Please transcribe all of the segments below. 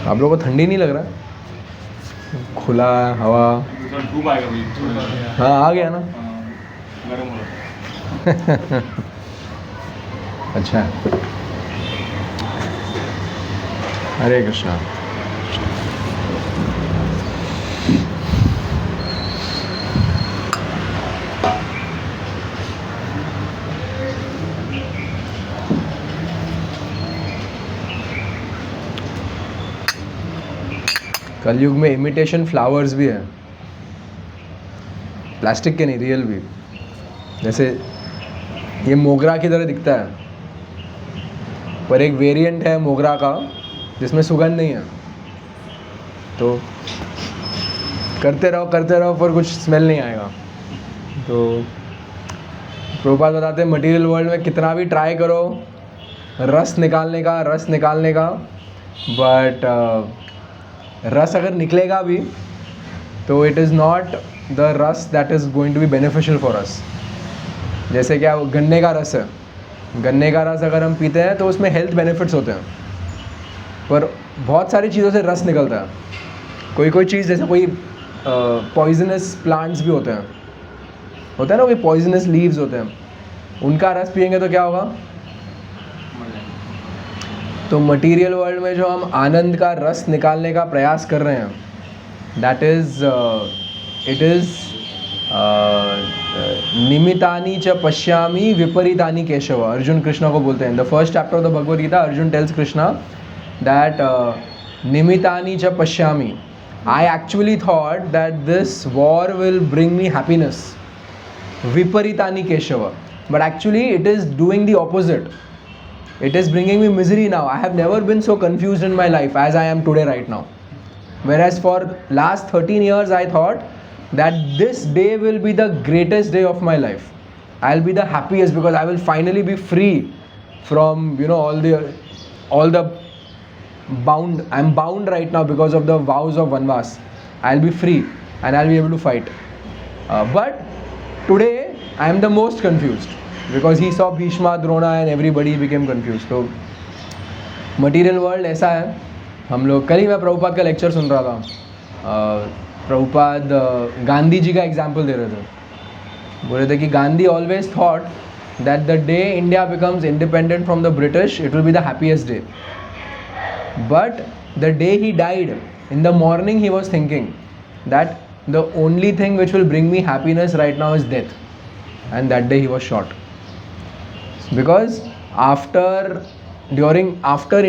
आप लोगों को ठंडी नहीं लग रहा? खुला हवा धूप आएगा भाई। हाँ आ गया ना। गर्म हो रहा अच्छा हरे कृष्णा। कलयुग में इमिटेशन फ्लावर्स भी हैं, प्लास्टिक के नहीं, रियल भी। जैसे ये मोगरा की तरह दिखता है, पर एक वेरिएंट है मोगरा का जिसमें सुगंध नहीं है। तो करते रहो पर कुछ स्मेल नहीं आएगा। तो प्रभुपाद बताते हैं मटेरियल वर्ल्ड में कितना भी ट्राई करो रस निकालने का, बट रस अगर निकलेगा भी तो इट इज़ नॉट द रस that is going to be beneficial for us. जैसे क्या गन्ने का रस है, गन्ने का रस अगर हम पीते हैं तो उसमें हेल्थ बेनिफिट्स होते हैं, पर बहुत सारी चीज़ों से रस निकलता है। कोई चीज़ जैसे कोई पॉइजनस प्लांट्स भी होते हैं ना, कोई पॉइजनस लीव्स होते हैं, उनका रस पियेंगे तो क्या होगा? तो मटेरियल वर्ल्ड में जो हम आनंद का रस निकालने का प्रयास कर रहे हैं, दैट इज़ इट इज़ निमितानि च पश्यामि विपरीतानि केशव। अर्जुन कृष्णा को बोलते हैं, the first chapter of the Bhagavad Gita, Arjun tells Krishna that निमितानि च पश्यामि, I actually thought that this war will bring me happiness, viparitani keshava, but actually it is doing the opposite. It is bringing me misery now. I have never been so confused in my life as I am today right now. Whereas for last 13 years I thought that this day will be the greatest day of my life. I'll be the happiest because I will finally be free from, you know, all the bound. I'm bound right now because of the vows of Vanvas. I'll be free and I'll be able to fight. But today I am the most confused because he saw Bhishma, Drona and everybody became confused. तो material world ऐसा है। हम लोग कल ही मैं प्रभुपाद का lecture सुन रहा था। प्रभुपाद गांधी जी का एग्जाम्पल दे रहे थे। बोल रहे थे कि Gandhi always thought that the day India becomes independent from the British it will be the happiest day, but the day he died, in the morning he was thinking that the only thing which will bring me happiness right now is death, and that day he was shot. Because after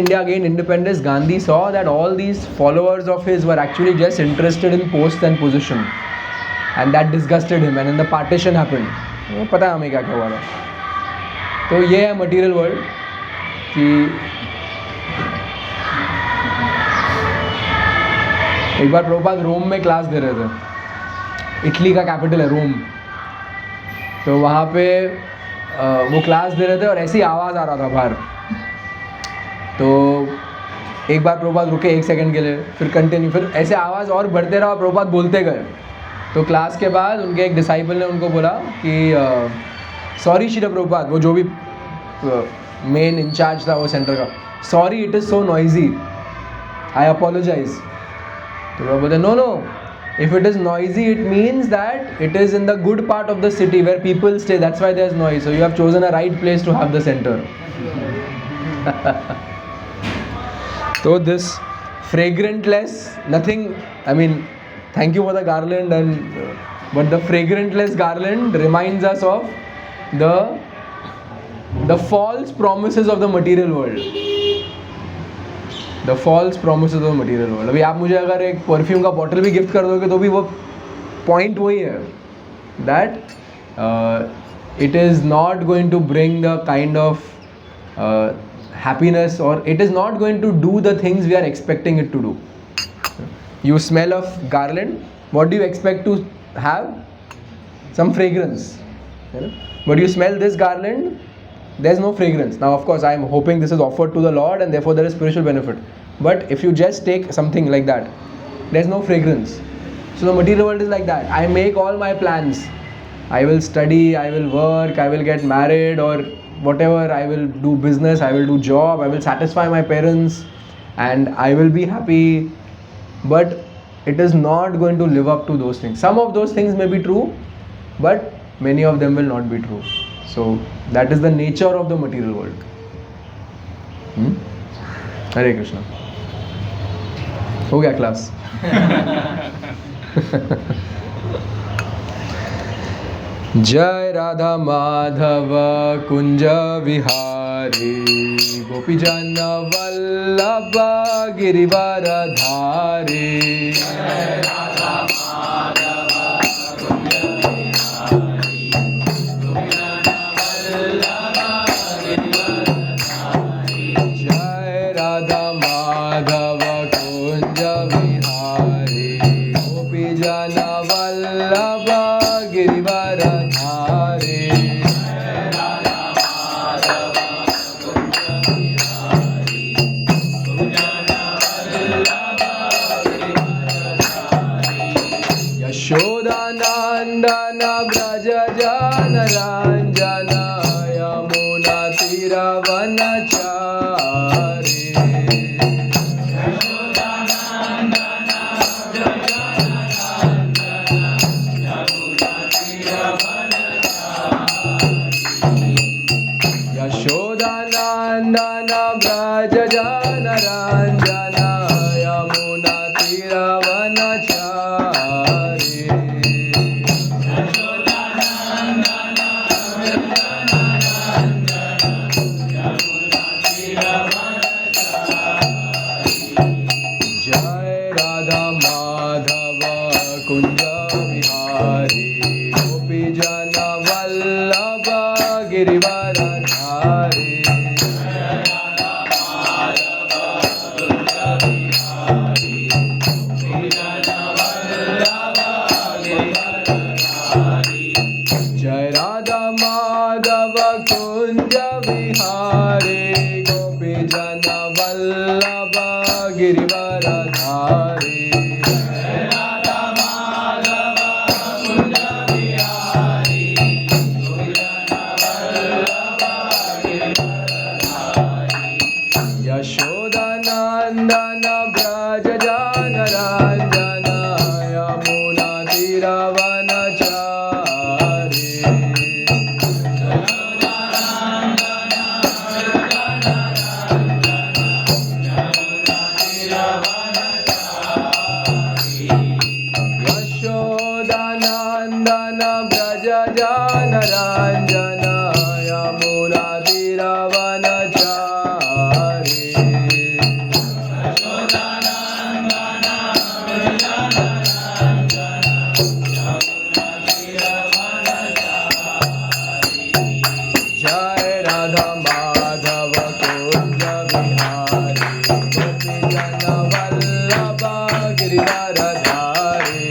India gained independence, Gandhi saw that all these followers of his were actually just interested in posts and position, and that disgusted him, and then the partition happened. पता है हमें क्या क्या हुआ था। तो ये है मटीरियल वर्ल्ड कि एक बार प्रभुपाद रोम में क्लास दे रहे थे। इटली का कैपिटल है रोम। तो वहाँ पे वो क्लास दे रहे थे और ऐसी आवाज़ आ रहा था बाहर। तो एक बार प्रभुपाद रुके 1 सेकंड के लिए, फिर कंटिन्यू, फिर ऐसे आवाज़ और बढ़ते रहा, प्रभुपाद बोलते गए। तो क्लास के बाद उनके एक डिसाइपल ने उनको बोला कि सॉरी श्री प्रभुपाद, वो जो भी मेन इंचार्ज था वो सेंटर का, sorry it is so noisy, I apologise. तो वो बोलते no, if it is noisy it means that it is in the good part of the city where people stay, that's why there's noise, so you have chosen a right place to have the center. So this fragrantless nothing, I mean thank you for the garland and but the fragrantless garland reminds us of the false promises of the material world. The false promises of the material world. अभी आप मुझे अगर एक perfume का bottle भी gift कर दोगे तो भी वो पॉइंट वही है, that it is not going to bring the kind of happiness, or it is not going to do the things we are expecting it to do. You smell of garland, what do you expect to have? Some fragrance, you know? But you smell this garland, there's no fragrance. Now of course I am hoping this is offered to the Lord and therefore there is spiritual benefit, but if you just take something like that, there's no fragrance. So the material world is like that. I make all my plans, I will study, I will work, I will get married or whatever, I will do business, I will do job, I will satisfy my parents, and I will be happy, but it is not going to live up to those things. Some of those things may be true, but many of them will not be true. So that is the nature of the material world. Hare Krishna. हो गया class? जय राधा माधव कुंज विहारी गोपी जन वल्लभ गिरिवर धारी. जय राधा माधव कुंज विहारी गोपी जन वल्लभ गिरिवर धारी. यशोदानंदन ब्रज जन रंजन यमुना तीरवनचारी. यशोदानंदन ब्रज जन रंजन यमुना तीरवनचारी. जय राधा माधव कुंज विहारी गोपी जन वल्लभ गिरिवर धारी. जय राधा माधव कुंज विहारी गोपी जन वल्लभ गिरिवर धारी. यशोदानंदन ब्रज जन रंजन यमुना तीरवनचारी. यशोदानंदन ब्रज जन रंजन यमुना तीरवनचारी. जय राधा माधव कुंज विहारी गोपी जन वल्लभ गिरिवर धारी.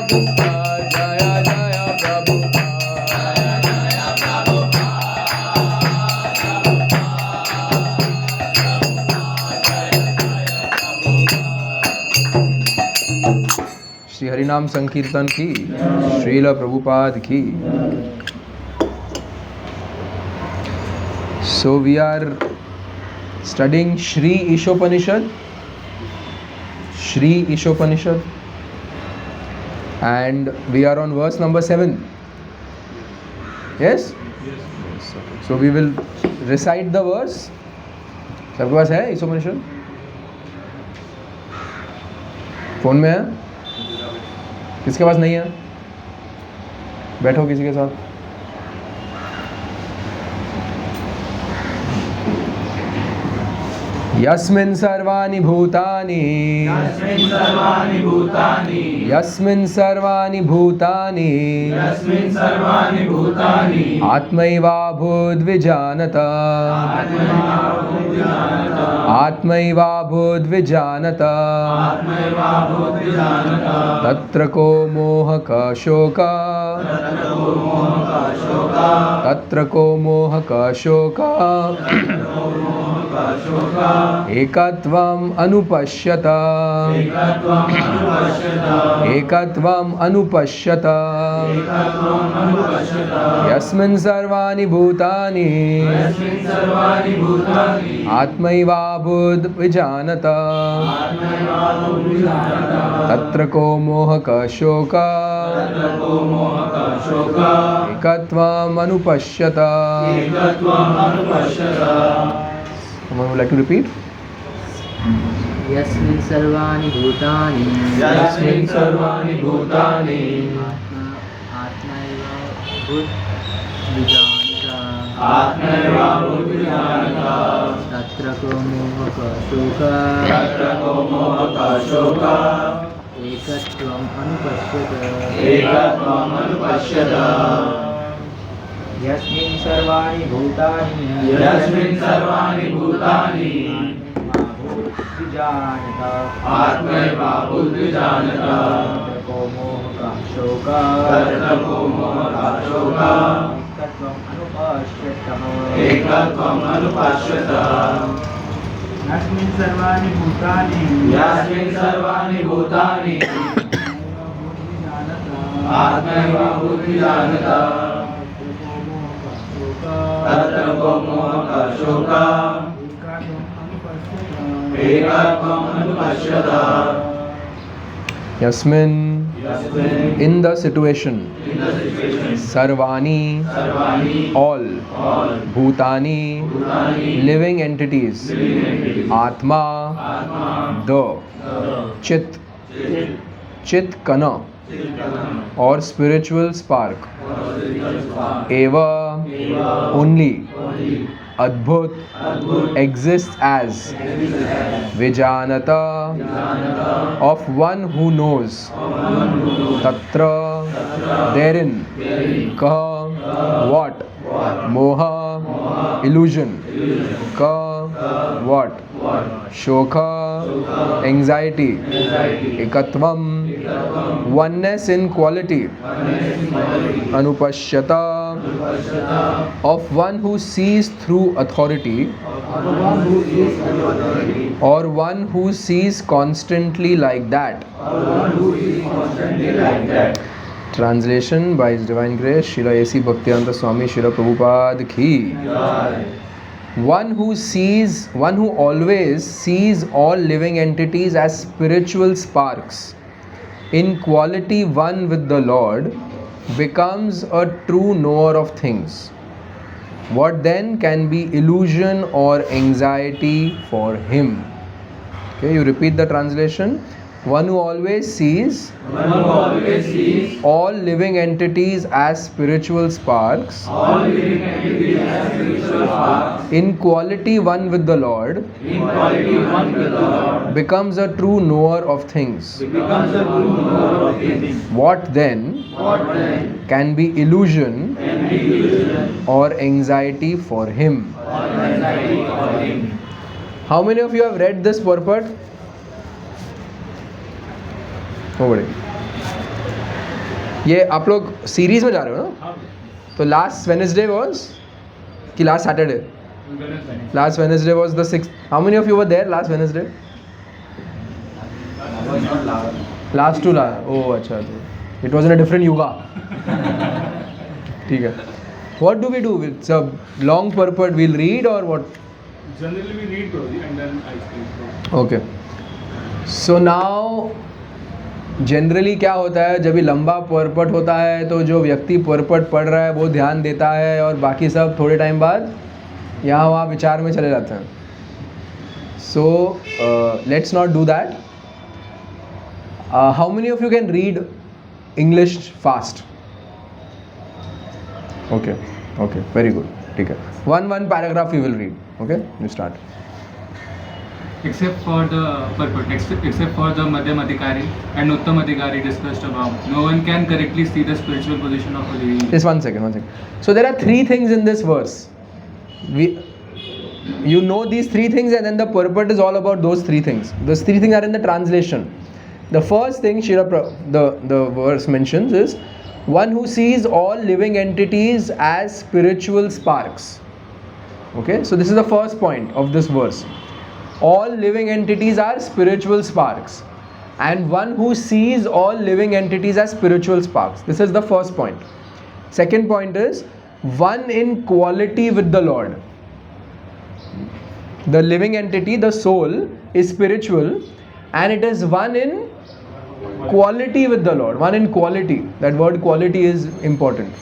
Prabhupada, Jaya Jaya Prabhupada. Shri Harinam Sankirtan ki, Srila Prabhupada ki. So we are studying Shri Ishopanishad. Shri Ishopanishad. And we are on verse number 7. Yes? Yes. Okay. So we will recite the verse. सबके पास है Ishopanishad? Phone में है? किसके पास नहीं है? बैठो किसी के साथ. यस्मिन् सर्वाणि भूतानि यस्मिन् सर्वाणि भूतानि आत्मैवाभूद्विजानत आत्मैवाभूद्विजानत तत्र को मोहक शोक तत्र को मोहक शोक एकत्वम् अनुपश्यत एकत्वम् अनुपश्यत यस्मिन् सर्वाणि भूतानि आत्मैवाभूद्विजानत तत्र को मोहक शोक एकत्वम् अनुपश्यत. Someone would like to repeat? यस्मिन् सर्वाणि भूतानि आत्मैवाभूद्विजानत तत्र को मोहक शोक एकत्वम् अनुपश्यत. यस्मिन् सर्वाणि भूतानि आत्मैवाभूद्विजानत तत्र को मोहक शोक एकत्वम् अनुपश्यत. यस्मिन् सर्वाणि भूतानि आत्मैवाभूद्विजानत तत्र को मोहक शोक एकत्वम् अनुपश्यत. Yasmin, in the situation, Sarvani, all, Bhutani, living entities, Atma, the, Chit, Kana, or spiritual spark, Eva, only, Adbhut, exists as, Vijanata, of one who knows, Tatra, therein, Ka, what, Moha, illusion, Ka, what, Shoka, anxiety, Ekatvam, oneness in quality, Anupashyata, of one who sees through authority, or one who sees constantly like that. Translation by His Divine Grace Srila A.C. Bhaktivedanta Swami Srila Prabhupada ki. One who always sees all living entities as spiritual sparks, in quality one with the Lord, becomes a true knower of things. What then can be illusion or anxiety for him? Okay, you repeat the translation. One who always sees all living entities as spiritual sparks, in quality one with the Lord, becomes a true knower of things. What then can be illusion or anxiety for him? How many of you have read this purport? Nobody. ये आप लोग series में जा रहे हो ना? हाँ तो लास्ट वेडनेसडे वाज कि last Saturday? Last Wednesday was the 6th. How many of you were there last Wednesday? Last two last. Oh, अच्छा. It was in a different yuga. ठीक है. What do we do? It's a long purport. We'll read or what? Generally we read Prabhuji and then I speak. Okay. So now generally क्या होता है जब भी लंबा पॉरपट होता है तो जो व्यक्ति पॉरपट पढ़ रहा है वो ध्यान देता है और बाकी सब थोड़े टाइम बाद यहाँ वहाँ विचार में चले जाते हैं. So let's not do that. How many of you can read English fast? Okay okay very good. ठीक है. One paragraph you will read. Okay you start. Except for the purport, except for the Madhyam Adhikari and Uttam Adhikari discussed above, no one can correctly see the spiritual position of a living. Just one second. So there are three things in this verse. You know these three things, and then the purport is all about those three things. Those three things are in the translation. The first thing the verse mentions is one who sees all living entities as spiritual sparks. Okay, so this is the first point of this verse. All living entities are spiritual sparks, and one who sees all living entities as spiritual sparks. This is the first point. Second point is one in quality with the Lord. The living entity, the soul, is spiritual, and it is one in quality with the Lord. One in quality. That word quality is important.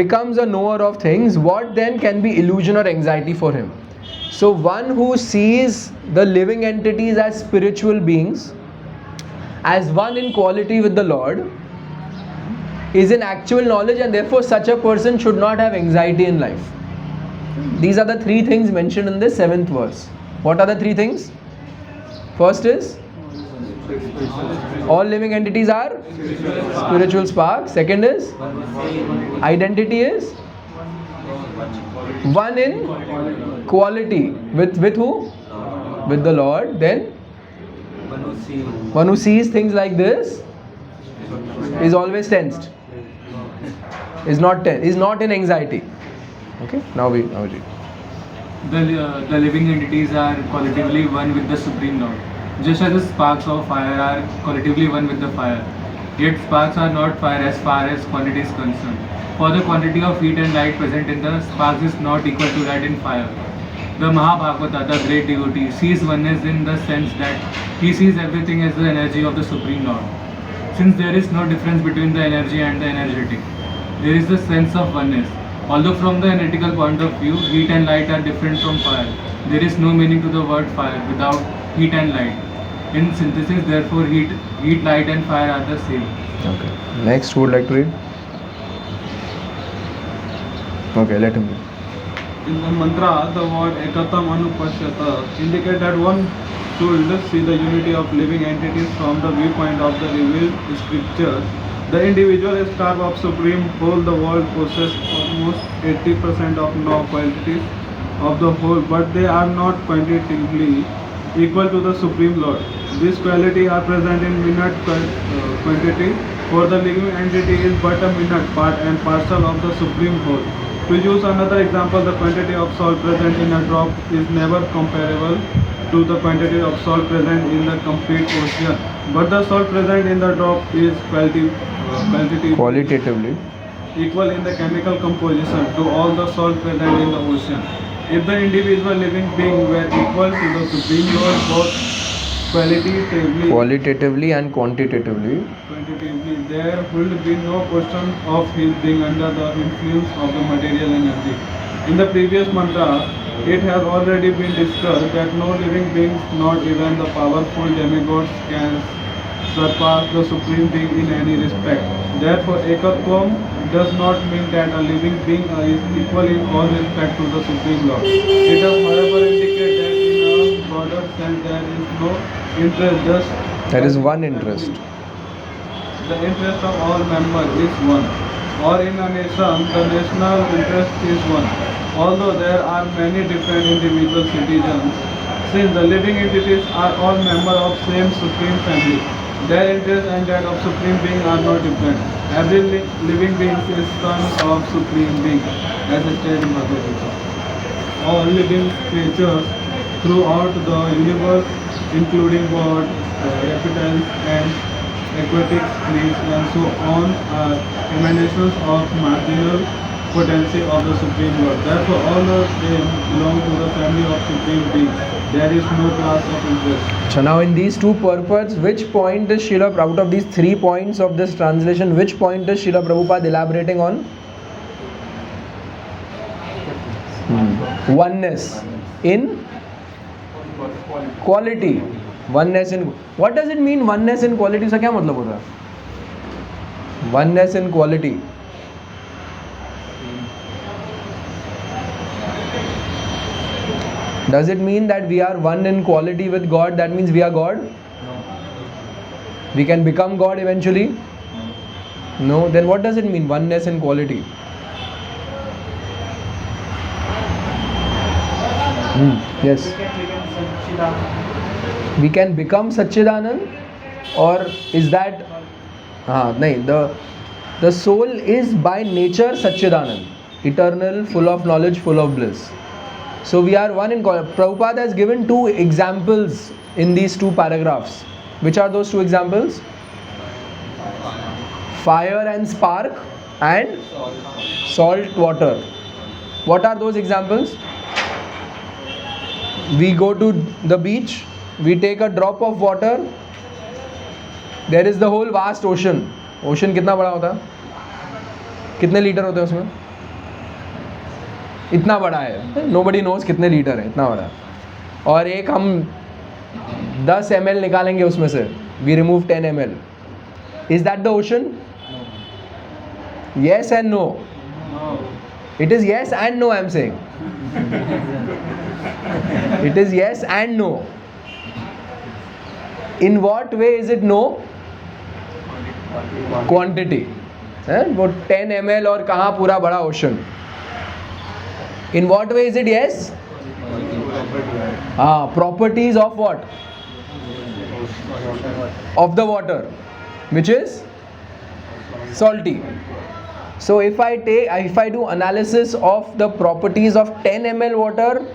Becomes a knower of things. What then can be illusion or anxiety for him? So one who sees the living entities as spiritual beings, as one in quality with the Lord, is in actual knowledge, and therefore such a person should not have anxiety in life. These are the three things mentioned in this 7th verse. What are the three things? First is all living entities are spiritual sparks. Second is identity is one in quality with who? With the Lord. Then one who sees things like this is always tensed, is not tense, is not in anxiety. Okay, now we read. The living entities are qualitatively one with the Supreme Lord, just as the sparks of fire are qualitatively one with the fire. Yet sparks are not fire as far as quantity is concerned. For the quantity of heat and light present in the sparks is not equal to that in fire. The Mahabhagavata, the great devotee, sees oneness in the sense that he sees everything as the energy of the Supreme Lord. Since there is no difference between the energy and the energetic, there is the sense of oneness. Although from the analytical point of view, heat and light are different from fire, there is no meaning to the word fire without heat and light. In synthesis, therefore, heat, light and fire are the same. Okay. Next, who would like to read? Okay, let him read. In the mantra, the word Ekatam Anupashyata indicates that one should see the unity of living entities from the viewpoint of the revealed scripture. The individual is star of supreme whole. The world possesses almost 80% of no qualities of the whole, but they are not quantitatively equal to the Supreme Lord. These qualities are present in minute quantity, for the living entity is but a minute part and parcel of the Supreme Whole. To use another example, the quantity of salt present in a drop is never comparable to the quantity of salt present in the complete ocean. But the salt present in the drop is Qualitatively. equal in the chemical composition to all the salt present in the ocean. If the individual living being were equal to the Supreme Lord, both qualitatively and quantitatively, there would be no question of his being under the influence of the material energy. In the previous mantra, it has already been discussed that no living beings, not even the powerful demigods, can surpass the Supreme Being in any respect. Therefore, Ekatvam does not mean that a living being is equal in all respect to the Supreme Lord. It does, however, indicate that in a broader sense there is no interest, just there is one interest. the interest of all members is one. Or in a nation, the national interest is one. Although there are many different individual citizens, since the living entities are all members of same supreme family, Their interest and that of Supreme Being are not different. Every living being is son of Supreme Being, as stated in Bhagavad Gita. All living creatures throughout the universe, including birds, reptiles, and aquatic plants, and so on, are emanations of marginal potency of the Supreme Lord. Therefore, all of them belong to the family of Supreme Being. There is no class of interest. So now in these two purports, which point is Srila, out of these 3 points of this translation, which point is Srila Prabhupada elaborating on? Oneness in quality. Oneness in, what does it mean oneness in quality? से क्या मतलब होता है? Oneness in quality. Does it mean that we are one in quality with God? That means we are God? We can become God eventually? No. Then what does it mean, oneness in quality? Yes. We can become Satchidanand, or is that? No. The soul is by nature Satchidanand, eternal, full of knowledge, full of bliss. So we are one in quality. Prabhupada has given 2 examples in these 2 paragraphs. Which are those 2 examples? Fire and spark and salt water. What are those examples? We go to the beach, we take a drop of water, there is the whole vast ocean. Ocean कितना बड़ा होता है? कितने litre होते हैं उसमें? इतना बड़ा है. Nobody knows कितने लीटर है, इतना बड़ा है. और एक हम 10 ml निकालेंगे उसमें से, we remove 10 ml. Is that the ocean? Yes and no. It is yes and no, I am saying. It is yes and no. In what way is it no? Quantity. वो 10 ml और कहाँ पूरा बड़ा ocean. In what way is it yes? Properties of what? Of the water, which is salty. So if I do analysis of the properties of 10 ml water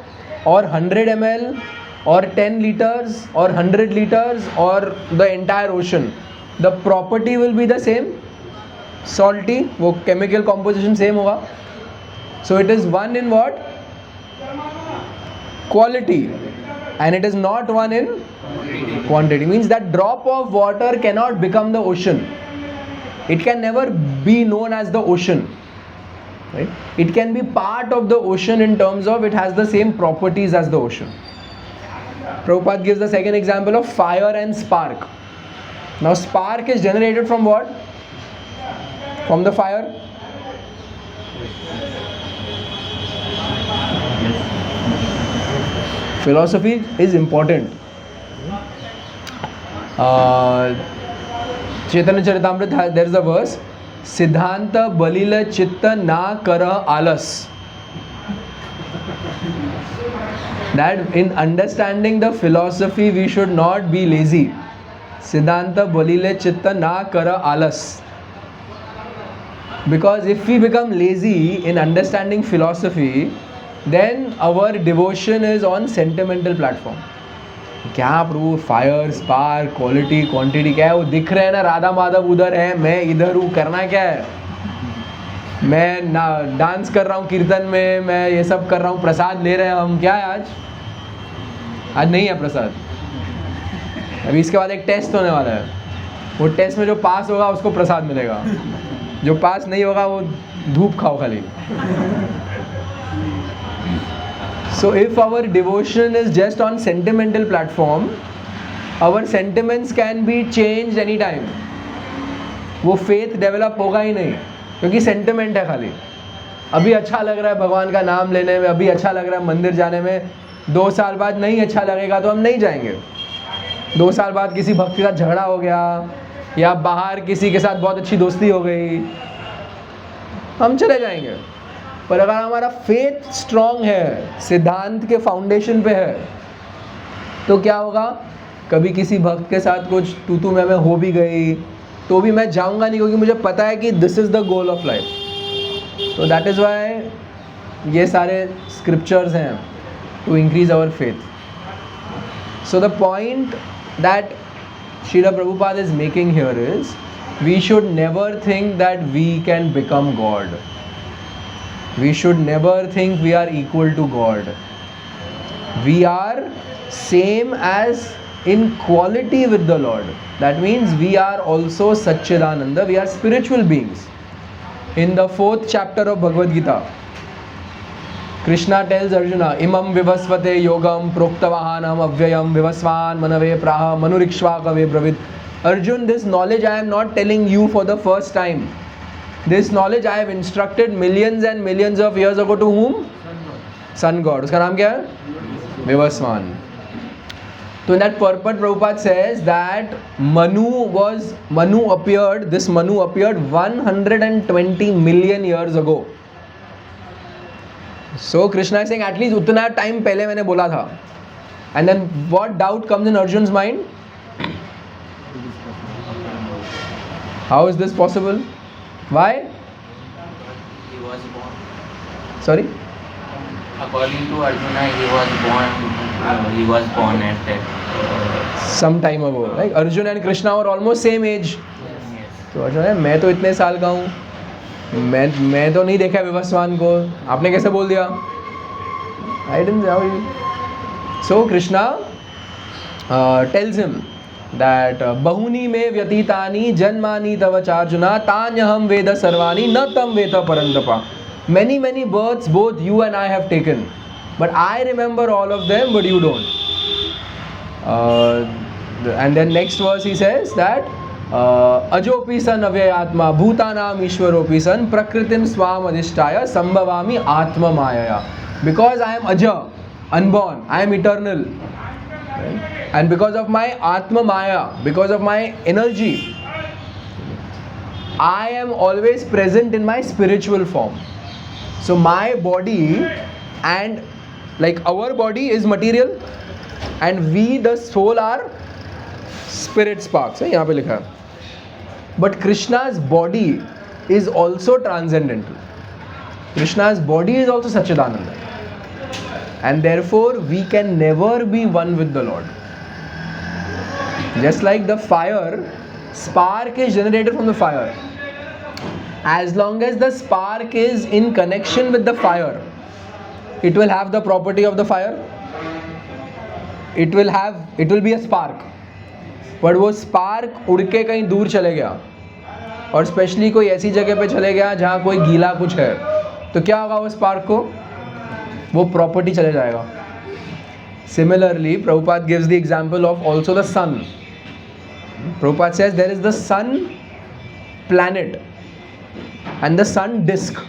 or 100 ml or 10 liters or 100 liters or the entire ocean, the property will be the same. Salty, वो chemical composition same होगा. So it is one in what? Quality, and it is not one in quantity. Means that drop of water cannot become the ocean. It can never be known as the ocean. Right? It can be part of the ocean in terms of it has the same properties as the ocean. Prabhupada gives the second example of fire and spark. Now spark is generated from what? From the fire. Philosophy is important. Chaitanya Charitamrita, there is a verse, Siddhanta balila chitta na kara alas. That in understanding the philosophy we should not be lazy. Siddhanta balila chitta na kara alas. Because if we become lazy in understanding philosophy, then our devotion is on sentimental platform. क्या प्रभु, fire, spark, quality, quantity क्या है? वो दिख रहे हैं ना, राधा माधव उधर है, मैं इधर हूँ, करना क्या है? मैं ना डांस कर रहा हूँ कीर्तन में, मैं ये सब कर रहा हूँ, प्रसाद ले रहे हैं हम. क्या है आज? आज नहीं है प्रसाद. अभी इसके बाद एक टेस्ट होने वाला है. वो टेस्ट में जो पास होगा उसको प्रसाद मिलेगा, जो पास नहीं होगा वो धूप खाओ खाली. So if our devotion is just on sentimental platform, our sentiments can be changed anytime. वो faith develop होगा ही नहीं, क्योंकि sentiment है खाली. अभी अच्छा लग रहा है भगवान का नाम लेने में, अभी अच्छा लग रहा है मंदिर जाने में, 2 साल बाद नहीं अच्छा लगेगा तो हम नहीं जाएंगे. 2 साल बाद किसी भक्त के साथ झगड़ा हो गया या बाहर किसी के साथ बहुत अच्छी दोस्ती हो गई, हम चले जाएंगे. पर अगर हमारा फेथ स्ट्रॉन्ग है, सिद्धांत के फाउंडेशन पे है, तो क्या होगा? कभी किसी भक्त के साथ कुछ तू मैं हो भी गई तो भी मैं जाऊंगा नहीं, क्योंकि मुझे पता है कि this is the goal of life. तो दैट इज़ वाई ये सारे स्क्रिप्चर्स हैं to increase our faith. So the point that Srila Prabhupada is making here is, we should never think that we can become God. We should never think we are equal to God. We are same as in quality with the Lord. That means we are also Satchidananda, we are spiritual beings. In the 4th chapter of Bhagavad Gita, Krishna tells Arjuna, imam vivasvate yogam proktavahanam avyayam vivasvan manave praha manurikshvakave bravit. Arjun, this knowledge I am not telling you for the first time. This knowledge I have instructed millions and millions of years ago to whom? Sun God. उसका नाम क्या है? Vivasvan. So in that purport, Prabhupada says that Manu appeared 120 million years ago. So Krishna is saying at least उतना time पहले मैंने बोला था. And then what doubt comes in Arjun's mind? How is this possible? Why? He was born. Sorry? According to Arjuna, he was born at that. Some time ago. Like Arjun and Krishna were almost same age. Yes. तो अर्जुन है मैं तो इतने साल का हूँ, मैं तो नहीं देखा विवस्वान को, आपने कैसे बोल दिया? I didn't know you. So Krishna tells him that bahuni me vyatitani janmani tava charjuna tanyaham veda sarvani na tam veda parantapa. Many births both you and I have taken, but I remember all of them, but you don't. And then next verse he says that अजोपि सन अव्ययात्मा भूतानाम ईश्वरोपि सन प्रकृतिम स्वाम अधिष्ठाय संभवामि आत्मा मायया. Because I am Aja, unborn, I am eternal, right? And because of my Atma Maya, because of my energy, I am always present in my spiritual form. So my body and like our body is material and we the soul are spirit sparks. यहाँ पे लिखा है. But Krishna's body is also transcendental. Krishna's body is also Satchidananda. And therefore we can never be one with the Lord. Just like the fire, spark is generated from the fire. As long as the spark is in connection with the fire, it will have the property of the fire. It will be a spark. But वो spark उड़ के कहीं दूर चले गया और specially कोई ऐसी जगह पे चले गया जहाँ कोई गीला कुछ है, तो क्या होगा वो स्पार्क को? वो प्रॉपर्टी चले जाएगा. Similarly Prabhupada gives the example of also the sun. Prabhupada says there is the sun planet and the sun disc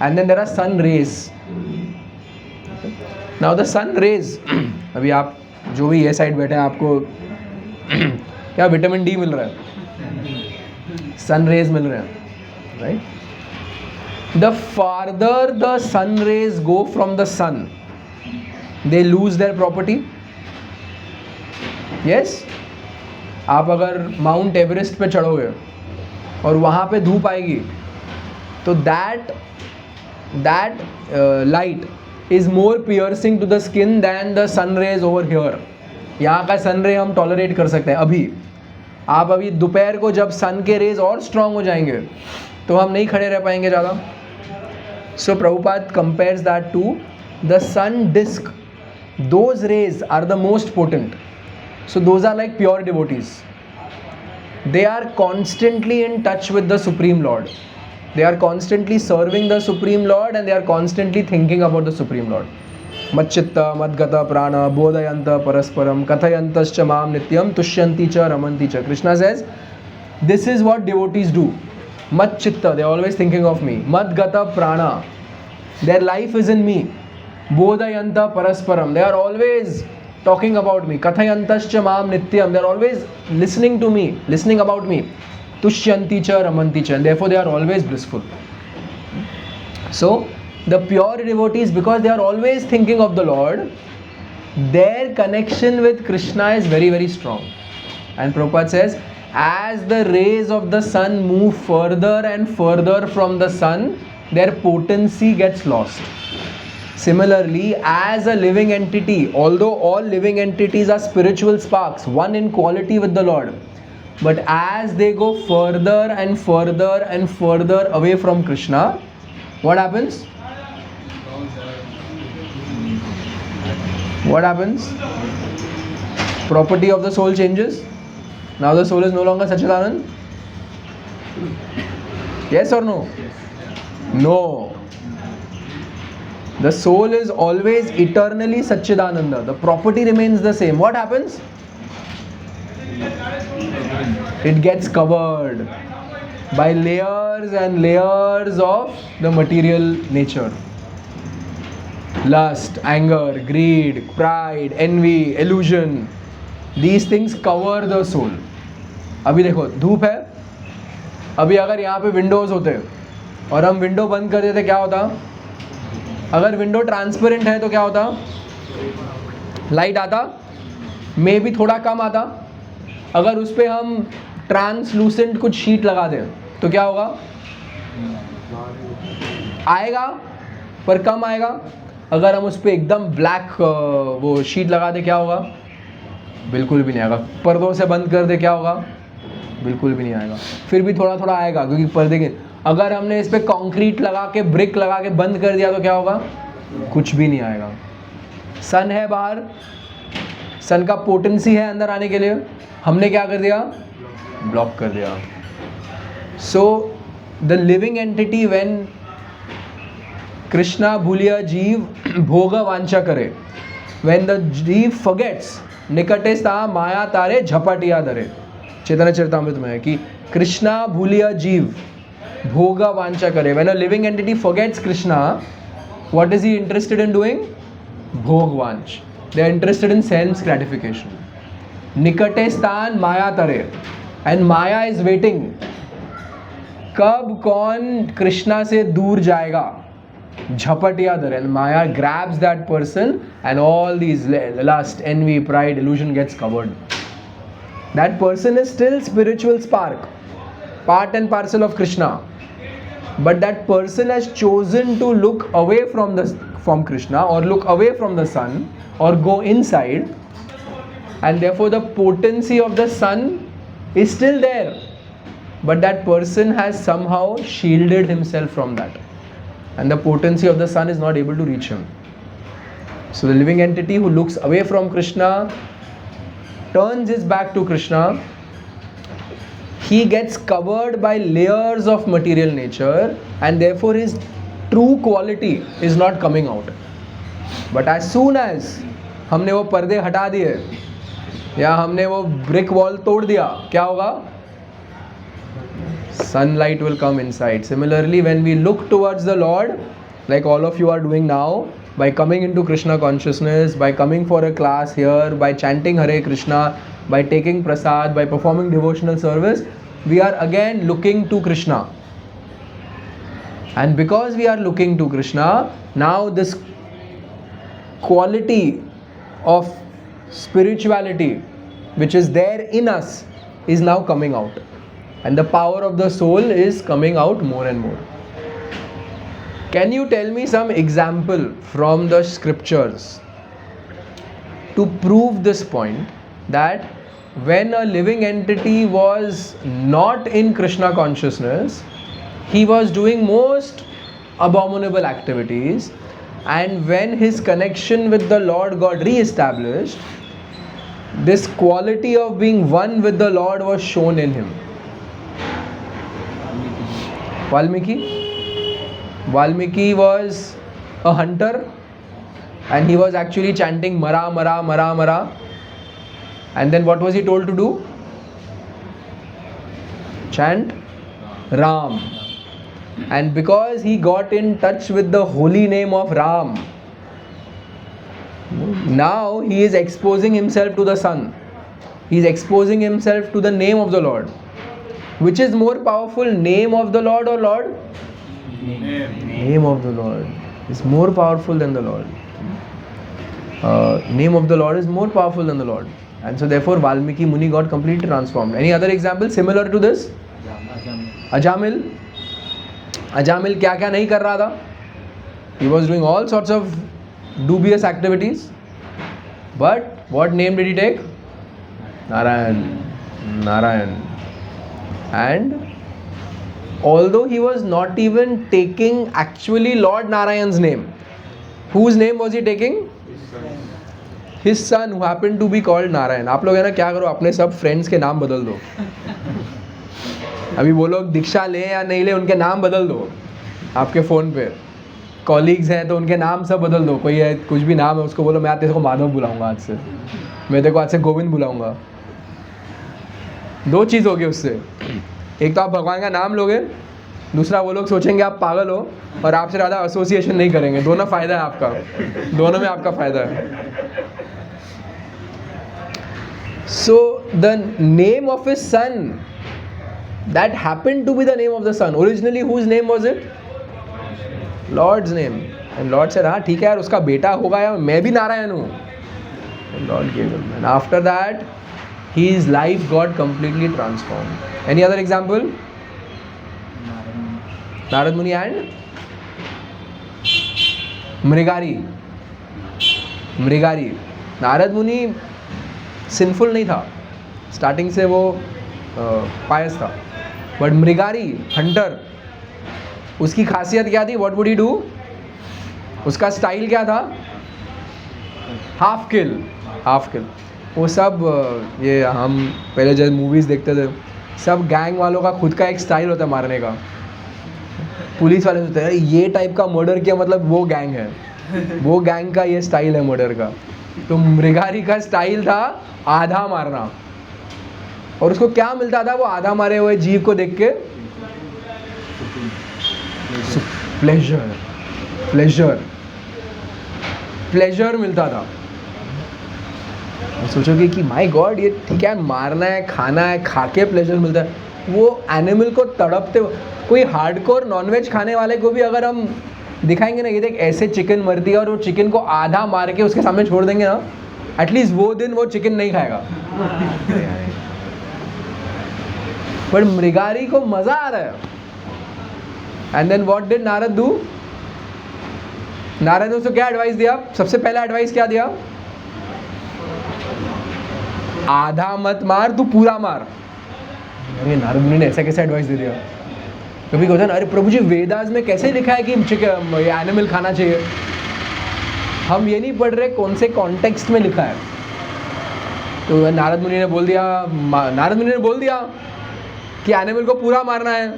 and then there are sun rays. Now the sun rays, अभी आप जो भी ये साइड बैठे हैं आपको क्या विटामिन डी मिल रहा है, सन रेज मिल रहे हैं, right? The farther the sun rays go from the sun, they lose their property. Yes, आप अगर माउंट एवरेस्ट पे चढ़ोगे और वहाँ पे धूप आएगी तो that light is more piercing to the skin than the sun rays over here. यहाँ का सन रे हम टॉलरेट कर सकते हैं. अभी दोपहर को जब सन के रेज और स्ट्रांग हो जाएंगे तो हम नहीं खड़े रह पाएंगे ज़्यादा. So Prabhupada compares that to the sun disc. Those rays are the most potent. So those are like pure devotees. They are constantly in touch with the supreme Lord. They are constantly serving the Supreme Lord and they are constantly thinking about the Supreme Lord. Madchitta, Madgata, Prana, Bodhayanta, Parasparam, Kathayantascha Mam Nityam, Tushyanti cha, Ramanti cha. Krishna says, this is what devotees do. Madchitta, they are always thinking of me. Madgata, Prana, their life is in me. Bodhayanta, Parasparam, they are always talking about me. Kathayantascha Mam Nityam, they are always listening to me, listening about me. Tushyanti cha, Ramanti cha, and therefore they are always blissful. So the pure devotees, because they are always thinking of the Lord, their connection with Krishna is very, very strong. And Prabhupada says, as the rays of the sun move further and further from the sun, their potency gets lost. Similarly, as a living entity, although all living entities are spiritual sparks, one in quality with the Lord, but as they go further and further and further away from Krishna, what happens? What happens? Property of the soul changes. Now the soul is no longer Satchidanand. Yes or no? No. The soul is always eternally Satchidananda. The property remains the same. What happens? It gets covered by layers and layers of the material nature. Lust, anger, greed, pride, envy, illusion. These things cover the soul. अभी देखो धूप है, अभी अगर यहाँ पे Windows होते और हम विंडो बंद कर देते क्या होता? अगर विंडो ट्रांसपेरेंट है तो क्या होता? लाइट आता, मे भी थोड़ा कम आता. अगर उस पर हम ट्रांसलूसेंट कुछ शीट लगा दें तो क्या होगा? आएगा पर कम आएगा. अगर हम उस पर एकदम ब्लैक वो शीट लगा दे क्या होगा? बिल्कुल भी नहीं आएगा. पर्दों से बंद कर दे क्या होगा? बिल्कुल भी नहीं आएगा. फिर भी थोड़ा थोड़ा आएगा क्योंकि पर्दे के. अगर हमने इस पर कंक्रीट लगा के ब्रिक लगा के बंद कर दिया तो क्या होगा? कुछ भी नहीं आएगा. सन है बाहर, सन का पोटेंसी है अंदर आने के लिए, हमने क्या कर दिया? ब्लॉक कर दिया. So the living entity when Krishna भूलिया जीव भोग वांछा करे, व्हेन द जीव फॉरगेट्स निकटे सा माया तारे झपटिया धरे. चैतन्य चरितामृत में है कि कृष्णा भूलिया जीव भोग वांछा करे. When a living entity forgets Krishna, what is he interested in doing? भोग वांछ. They are interested in sense gratification. निकटे स्थान माया तरे, and माया is waiting. कब कौन कृष्णा से दूर जाएगा? झपटिया धरे. And Maya grabs that person and all these lust, envy, pride, illusion gets covered. That person is still spiritual spark, part and parcel of Krishna. But that person has chosen to look away from Krishna or look away from the sun or go inside, and therefore the potency of the sun is still there, but that person has somehow shielded himself from that, and the potency of the sun is not able to reach him. So the living entity who looks away from Krishna, turns his back to Krishna, he gets covered by layers of material nature, and therefore his true quality is not coming out. But as soon as हमने वो पर्दे हटा दिए या हमने वो brick wall तोड़ दिया, क्या होगा? Sunlight will come inside. Similarly, when we look towards the Lord, like all of you are doing now, by coming into Krishna consciousness, by coming for a class here, by chanting Hare Krishna, by taking prasad, by performing devotional service, we are again looking to Krishna. And because we are looking to Krishna, now this quality of spirituality which is there in us is now coming out. And the power of the soul is coming out more and more. Can you tell me some example from the scriptures to prove this point, that when a living entity was not in Krishna consciousness, he was doing most abominable activities, and when his connection with the Lord got re-established, this quality of being one with the Lord was shown in him? Valmiki was a hunter, and he was actually chanting Mara Mara Mara Mara, and then what was he told to do? Chant Ram. And because he got in touch with the holy name of Ram, now he is exposing himself to the sun. He is exposing himself to the name of the Lord. Which is more powerful, name of the Lord or Lord? Name of the Lord is more powerful than the Lord. name of the Lord is more powerful than the Lord. And so therefore Valmiki Muni got completely transformed. Any other example similar to this? Ajamil. Ajamil क्या क्या नहीं कर रहा था? He was doing all sorts of dubious activities. But what name did he take? Narayan. Narayan. And although he was not even taking actually Lord Narayan's name, whose name was he taking? His son, who happened to be called Narayan. आप लोग है ना क्या करो, अपने सब friends के नाम बदल दो. अभी वो लोग दीक्षा ले या नहीं ले, उनके नाम बदल दो आपके फ़ोन पे. कॉलीग्स हैं तो उनके नाम सब बदल दो. कोई है कुछ भी नाम है, उसको बोलो मैं तेरे को माधव बुलाऊंगा आज से, मैं तेरे को आज से गोविंद बुलाऊंगा. दो चीज़ होगी उससे. एक तो आप भगवान का नाम लोगे, दूसरा वो लोग सोचेंगे आप पागल हो और आपसे ज़्यादा एसोसिएशन नहीं करेंगे. दोनों फ़ायदा है आपका, दोनों में आपका फ़ायदा है. So the name of his son, that happened to be the name of the son. Originally whose name was it? Lord's name. And Lord said, हाँ ठीक है यार, उसका बेटा होगा या मैं भी नारायण हूँ. And Lord gave him. And after that, his life got completely transformed. Any other example? Narad Muni and Mrigari. Mrigari. Narad मुनि सिंफुल नहीं था, स्टार्टिंग से वो पायस था. बट मृगारी हंटर, उसकी खासियत क्या थी? What would he do? उसका स्टाइल क्या था? हाफ किल. हाफ किल. वो सब ये हम पहले जब मूवीज़ देखते थे, सब गैंग वालों का खुद का एक स्टाइल होता है मारने का. पुलिस वाले सोचते हैं ये टाइप का मर्डर किया मतलब वो गैंग है, वो गैंग का ये स्टाइल है मर्डर का. तो मृगारी का स्टाइल था आधा मारना. और उसको क्या मिलता था वो आधा मारे हुए जीव को देख के? प्लेजर. प्लेजर. प्लेजर मिलता था. सोचोगे कि माय गॉड, ये ठीक है मारना है, खाना है, खा के प्लेजर मिलता है. वो एनिमल को तड़पते, कोई हार्डकोर नॉनवेज खाने वाले को भी अगर हम दिखाएंगे ना, ये देख ऐसे चिकन मरती है और वो चिकन को आधा मार के उसके सामने छोड़ देंगे ना, एटलीस्ट वो दिन वो चिकन नहीं खाएगा. पर मृगारी को मजा आ रहा है. And then what did Narada do? Narada ने उसको क्या एडवाइस दिया? सबसे पहला एडवाइस क्या दिया? आधा मत मार, तू पूरा मार. अरे नारद मुनि ने ऐसा कैसे एडवाइस दे दिया? कभी कहते हैं अरे प्रभु जी वेदास में कैसे लिखा है कि एनिमल खाना चाहिए? हम ये नहीं पढ़ रहे कौन से कॉन्टेक्स्ट में लिखा है. तो नारद मुनि ने बोल दिया कि एनिमल को पूरा मारना है,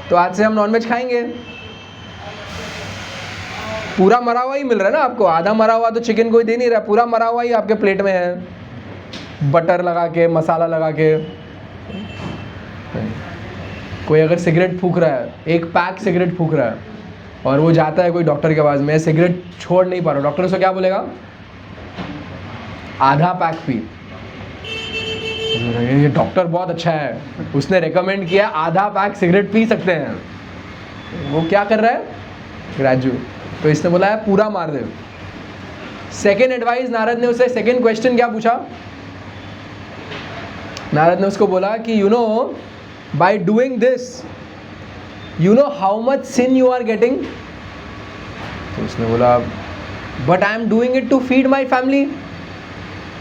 तो आज से हम नॉनवेज खाएंगे. पूरा मरा हुआ ही मिल रहा है ना आपको. आधा मरा हुआ तो चिकन कोई दे नहीं रहा, पूरा मरा हुआ ही आपके प्लेट में है, बटर लगा के, मसाला लगा के. कोई अगर सिगरेट फूंक रहा है, एक पैक सिगरेट फूंक रहा है, और वो जाता है कोई डॉक्टर के पास, मैं सिगरेट छोड़ नहीं पा रहा हूँ, डॉक्टर उसको क्या बोलेगा? आधा पैक पी. ये डॉक्टर बहुत अच्छा है, उसने रेकमेंड किया आधा पैक सिगरेट पी सकते हैं. वो क्या कर रहा है? ग्रेजुएट. तो इसने बोला है पूरा मार दे. सेकेंड एडवाइस नारद ने उसे, सेकेंड क्वेश्चन क्या पूछा? नारद ने उसको बोला कि you know, by doing this, you know how much sin you are getting? तो उसने बोला but I am doing it to feed my family.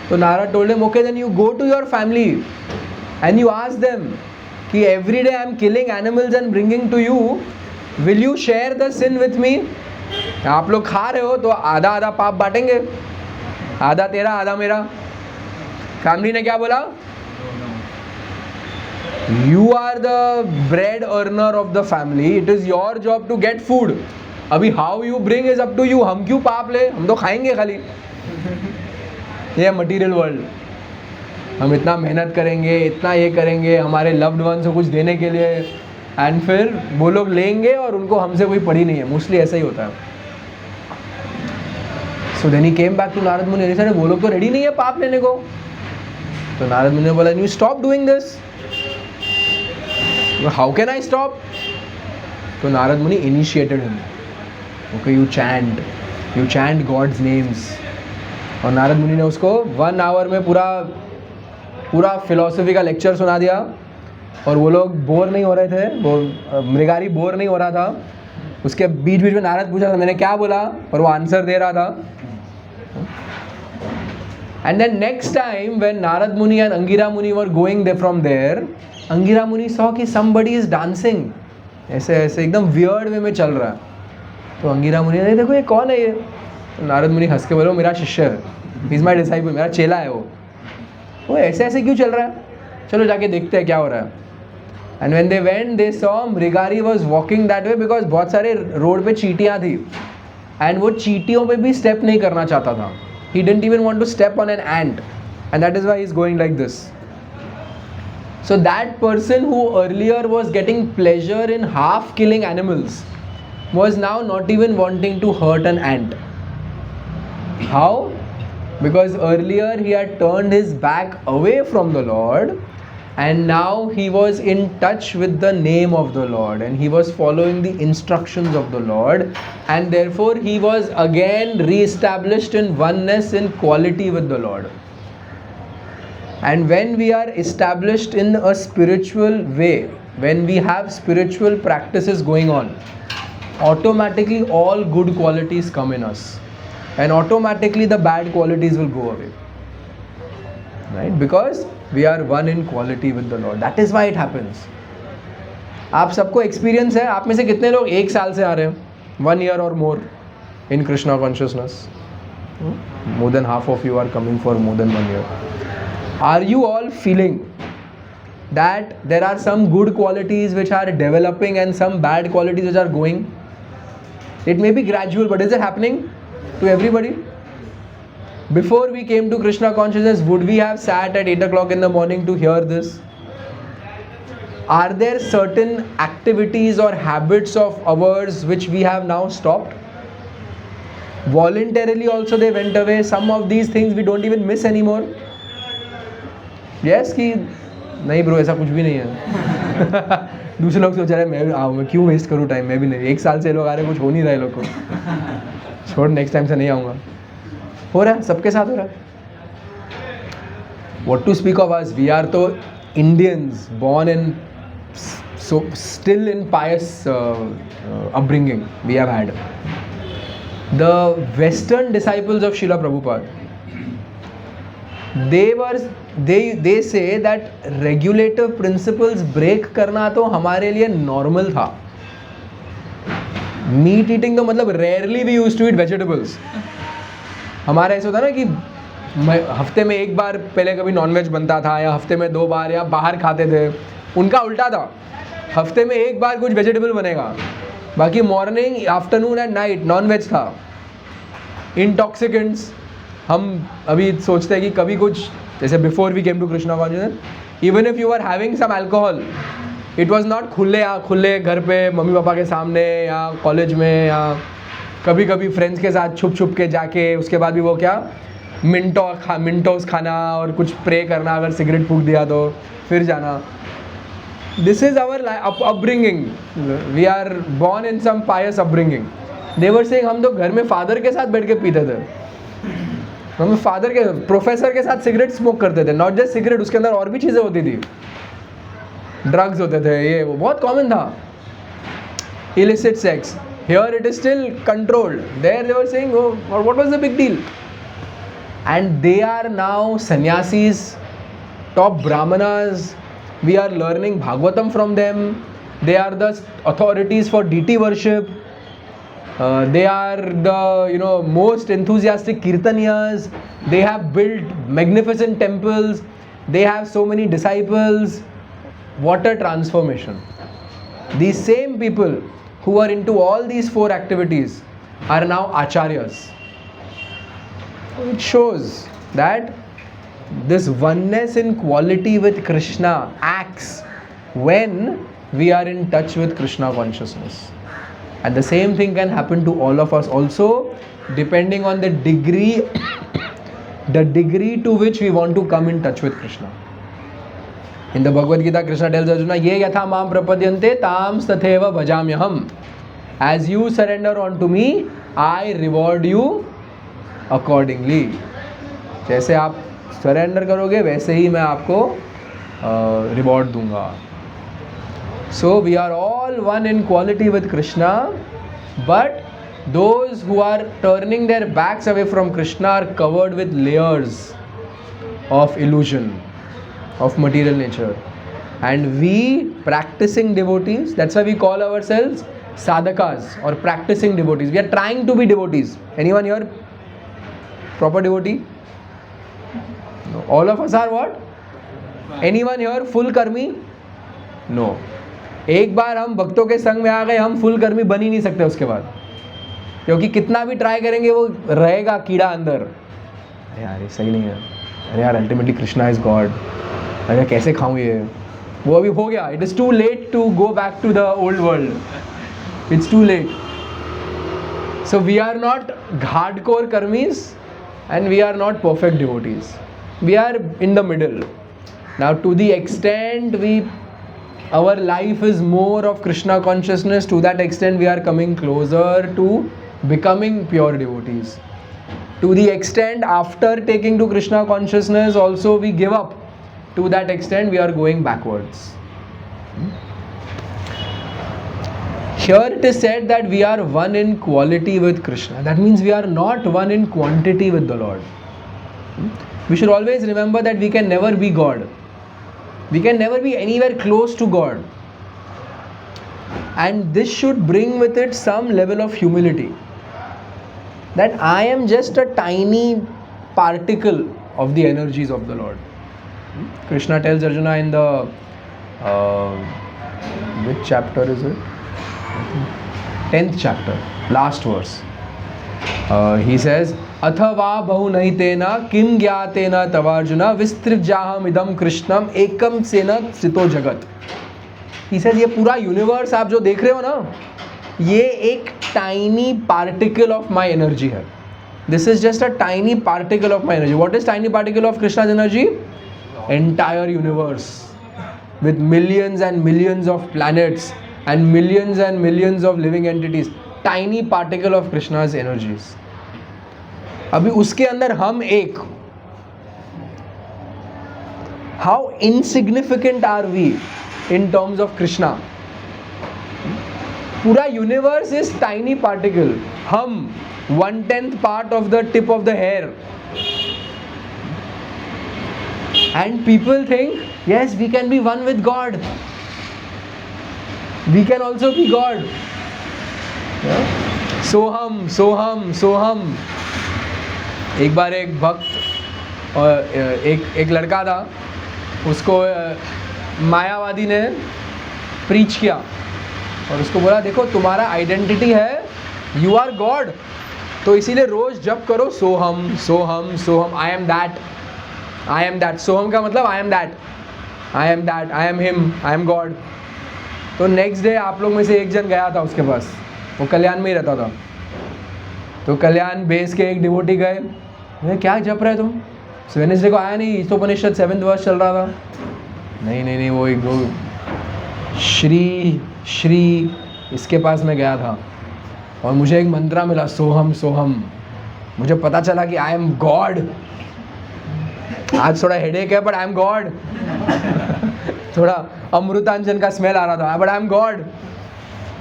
तो Narad told him, okay then you go to your family and you ask them कि every day I am killing animals and bringing to you, will you share the sin with me? आप लोग खा रहे हो तो आधा आधा पाप बांटेंगे, आधा तेरा आधा मेरा. फैमिली ने क्या बोला? You are the bread earner of the family. It is your job to get food. अभी how you bring is up to you. हम क्यों पाप ले, हम तो खाएंगे खाली. ये मटीरियल वर्ल्ड. हम इतना मेहनत करेंगे, इतना ये करेंगे हमारे लव्ड वंस को कुछ देने के लिए, एंड फिर वो लोग लेंगे और उनको हमसे कोई पड़ी नहीं है. मोस्टली ऐसा ही होता है. So then he came back to Narada Muni. Sir वो लोग तो रेडी नहीं है पाप लेने को. तो नारद मुनि ने बोला you stop doing this. How can I stop? So Narad Muni initiated him. Okay, you chant God's names. और नारद मुनि ने उसको 1 आवर में पूरा फिलॉसफी का लेक्चर सुना दिया और वो लोग बोर नहीं हो रहे थे, वो मृगारी बोर नहीं हो रहा था। उसके बीच बीच में नारद पूछा था मैंने क्या बोला और वो आंसर दे रहा था। And then next time when Narad Muni and Angira Muni were going there from there, Angira Muni saw कि somebody is dancing, ऐसे ऐसे एकदम weird way में चल रहा है। तो अंगिरा मुनि ने देखो ये कौन है ये? तो नारद मुनि हंस के बोलो मेरा शिष्य है, he is my disciple, मेरा चेला है वो ऐसे ऐसे क्यों चल रहा है? चलो जाके देखते हैं क्या हो रहा है। And when they went, they saw मृगारी was walking that way because बहुत सारे रोड पे चींटियाँ थी and वो चींटियों पे भी स्टेप नहीं करना चाहता था। He didn't even want to step on an ant, and that is why he's going like this. So that person who earlier was getting pleasure in half killing animals was now not even wanting to hurt an ant. How? Because earlier he had turned his back away from the Lord, and now he was in touch with the name of the Lord and he was following the instructions of the Lord, and therefore he was again re-established in oneness in quality with the Lord. And when we are established in a spiritual way, when we have spiritual practices going on, automatically all good qualities come in us and automatically the bad qualities will go away, right? Because we are one in quality with the Lord. That is why it happens. आप सबको experience है, आप में से कितने लोग 1 साल से आ रहे हैं, 1 year or more in Krishna consciousness? More than half of you are coming for more than 1 year. Are you all feeling that there are some good qualities which are developing and some bad qualities which are going? It may be gradual, but is it happening to everybody? Before we came to Krishna consciousness, would we have sat at 8 o'clock in the morning to hear this? Are there certain activities or habits of ours which we have now stopped? Voluntarily also they went away. Some of these things we don't even miss anymore. Yes कि नहीं bro ऐसा कुछ भी नहीं है। दूसरे लोग सोच रहे हैं मैं क्यों वेस्ट करूँ टाइम, मैं भी नहीं, 1 साल से लोग आ रहे, कुछ हो नहीं रहा है लोग को, छोड़ नेक्स्ट टाइम से नहीं आऊँगा। हो रहा है, सबके साथ हो रहा है। What to speak of us? We are तो Indians born in so still in pious upbringing we have had. The Western disciples of Srila Prabhupada, they say that regulative principles break करना तो हमारे लिए normal था। Meat eating तो मतलब rarely we used to eat vegetables। हमारा ऐसा होता ना कि हफ्ते में 1 बार पहले कभी नॉनवेज बनता था या हफ्ते में 2 बार या बाहर खाते थे। उनका उल्टा था, हफ्ते में 1 बार कुछ वेजिटेबल बनेगा, बाकी morning afternoon and night nonveg था। इंटॉक्सिकेंट्स हम अभी सोचते हैं कि कभी कुछ जैसे before we came to Krishna consciousness, even if you are having some alcohol, it was not खुले घर पे मम्मी पापा के सामने या कॉलेज में या कभी कभी फ्रेंड्स के साथ छुप के जाके, उसके बाद भी वो क्या मिंटोस खाना और कुछ प्रे करना, अगर सिगरेट फूंक दिया तो फिर जाना। This is our upbringing, we are born in some pious upbringing. देवर सिंह हम तो घर में फादर के साथ बैठ के पीते थे, हम फादर के प्रोफेसर के साथ सिगरेट स्मोक करते थे, नॉट जस्ट सिगरेट, उसके अंदर और भी चीज़ें होती थी, ड्रग्स होते थे, ये वो बहुत कॉमन था। Illicit sex, here it is still controlled, there they were saying oh what was the big deal, and they are now sannyasis, top brahmanas, we are learning Bhagavatam from them, they are the authorities for deity worship, they are the most enthusiastic kirtaniyas, they have built magnificent temples, they have so many disciples. What a transformation. These same people who are into all these 4 activities are now acharyas. It shows that this oneness in quality with Krishna acts when we are in touch with Krishna consciousness. And the same thing can happen to all of us also, depending on the degree to which we want to come in touch with Krishna. In the Bhagavad Gita, Krishna tells Arjuna, ye yatha mam prapadyante tam tatheva bhajamyaham. As you surrender unto me, I reward you accordingly. जैसे आप surrender करोगे वैसे ही मैं आपको reward दूंगा. So we are all one in quality with Krishna, but those who are turning their backs away from Krishna are covered with layers of illusion, of material nature. And we practicing devotees, that's why we call ourselves sadhakas or practicing devotees. We are trying to be devotees. Anyone here proper devotee? No. All of us are what? Anyone here full karmi? No. एक बार हम भक्तों के संग में आ गए, हम full कर्मी बन ही नहीं सकते उसके बाद, क्योंकि कितना भी ट्राई करेंगे वो रहेगा कीड़ा अंदर. अरे यार ये सही नहीं है, अरे यार अल्टीमेटली कृष्णा इज गॉड, अरे कैसे खाऊं ये, वो अभी हो गया. It is too late to go back to the old world, it's too late. So we are not hardcore karmis and we are not perfect devotees, we are in the middle. Now to the extent we our life is more of Krishna consciousness, to that extent we are coming closer to becoming pure devotees. To the extent after taking to Krishna consciousness also we give up, to that extent we are going backwards. Here it is said that we are one in quality with Krishna. That means we are not one in quantity with the Lord. We should always remember that we can never be God. We can never be anywhere close to God. And this should bring with it some level of humility. That I am just a tiny particle of the energies of the Lord. Krishna tells Arjuna in the which chapter is it? 10th chapter, last verse. He says, अथवा बहुनैतेन किम ज्ञातेन तवार्जुन विस्तृजाहम इदम कृष्णम एकम सेन स्थितो जगत. He says ये पूरा universe आप जो देख रहे हो ना, ये एक tiny particle of my energy है. This is just a tiny particle of my energy. What is tiny particle of Krishna's energy? Entire universe with millions and millions of planets and millions of living entities. Tiny particle of Krishna's energies. अभी उसके अंदर हम एक. How insignificant are we in terms of Krishna? पूरा universe is tiny particle. हम 1/10 part of the tip of the hair. And people think, yes, we can be one with God. We can also be God. सोहम सोहम सोहम. एक बार एक भक्त और एक लड़का था, उसको मायावादी ने प्रीच किया और उसको बोला, देखो तुम्हारा आइडेंटिटी है, यू आर गॉड, तो इसीलिए रोज जप करो सोहम सोहम सोहम. I am that, I am that. सोहम का मतलब I am that, I am that, I am him, I am God. तो नेक्स्ट डे आप लोग में से एक जन गया था उसके पास, वो कल्याण में ही रहता था. तो कल्याण बेस के एक डिवोटी गए, क्या जप रहे तुम? वेडनेसडे को आया नहीं, ईशोपनिषद 7th वर्ष चल रहा था. नहीं वो एक दो श्री इसके पास मैं गया था और मुझे एक मंत्रा मिला, सोहम सोहम. मुझे पता चला कि आई एम गॉड. आज थोड़ा हेडेक है बट आई एम गॉड. थोड़ा अमृतांजन का स्मेल आ रहा था बट आई एम गॉड.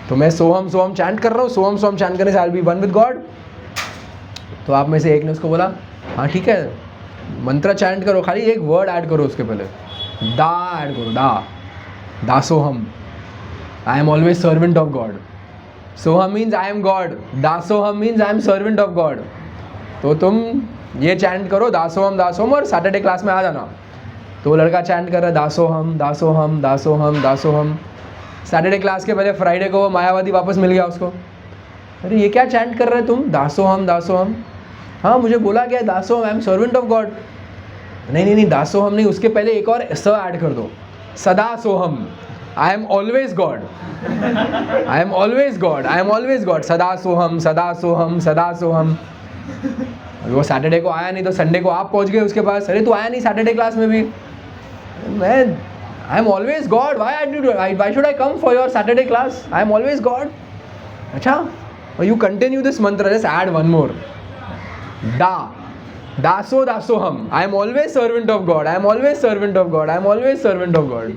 तो मैं सोहम सोहम चैंट कर रहा हूँ. सोहम सोहम चैंट करने से I will be one with God. तो आप में से एक ने उसको बोला, हाँ ठीक है, मंत्र चैंट करो, खाली एक वर्ड ऐड करो उसके पहले, दा ऐड करो, दासोहम. I am always servant of God. सोहम मीन्स आई एम गॉड, दासोहम means I am servant of God. तो तुम ये चैंट करो दासोहम दासोहम और सैटरडे क्लास में आ जाना. तो वो लड़का चैंट कर रहा है दासोहम दासोहम दासोहम दासोहम. सैटरडे क्लास के पहले फ्राइडे को वो मायावादी वापस मिल गया उसको. अरे ये क्या चैंट कर रहे तुम, दासोहम दासोहम? हाँ मुझे बोला क्या, दासोहम, I am servant of God. नहीं दासोहम नहीं, उसके पहले एक और स ऐड कर दो, सदा सोहम. I am always God, I am always God, I am always God. सदा सोहम सदा सोहम सदा सोहम. वो सैटरडे को आया नहीं तो संडे को आप पहुंच गए उसके पास. अरे तू आया नहीं सैटरडे क्लास में भी. मैं आई am always God, why should I come for your Saturday class? I am always God. अच्छा, यू कंटिन्यू दिस मंत्र, जस्ट ऐड वन मोर, दा Daso dasoham. I am always servant of God. I am always servant of God. I am always servant of God.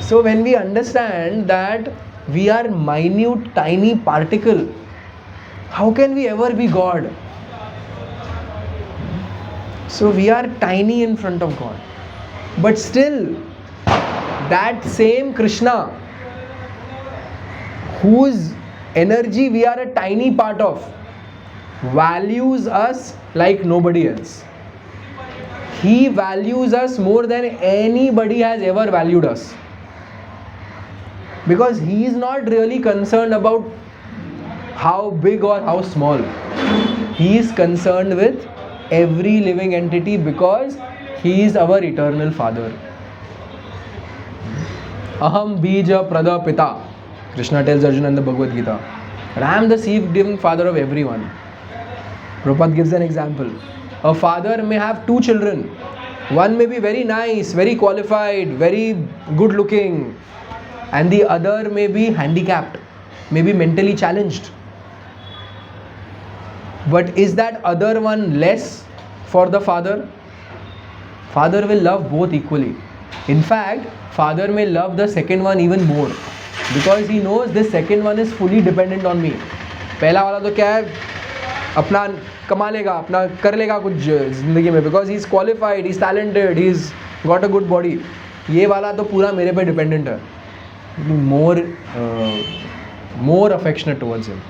So when we understand that we are minute, tiny particle, how can we ever be God? So we are tiny in front of God. But still, that same Krishna, whose energy we are a tiny part of, values us like nobody else. He values us more than anybody has ever valued us. Because he is not really concerned about how big or how small. He is concerned with every living entity because he is our eternal Father. Aham bija prada pita. Krishna tells Arjuna in the Bhagavad Gita. And I am the seed-giving father of everyone. Prabhupada gives an example. A father may have two children. One may be very nice, very qualified, very good looking, and the other may be handicapped, may be mentally challenged. But is that other one less for the father? Father will love both equally. In fact, father may love the second one even more because he knows this second one is fully dependent on me. पहला वाला तो क्या है, अपना कमा लेगा, अपना कर लेगा कुछ जिंदगी में, because he is qualified, he is talented, he is got a good body. ये वाला तो पूरा मेरे पे डिपेंडेंट है. More affectionate towards him.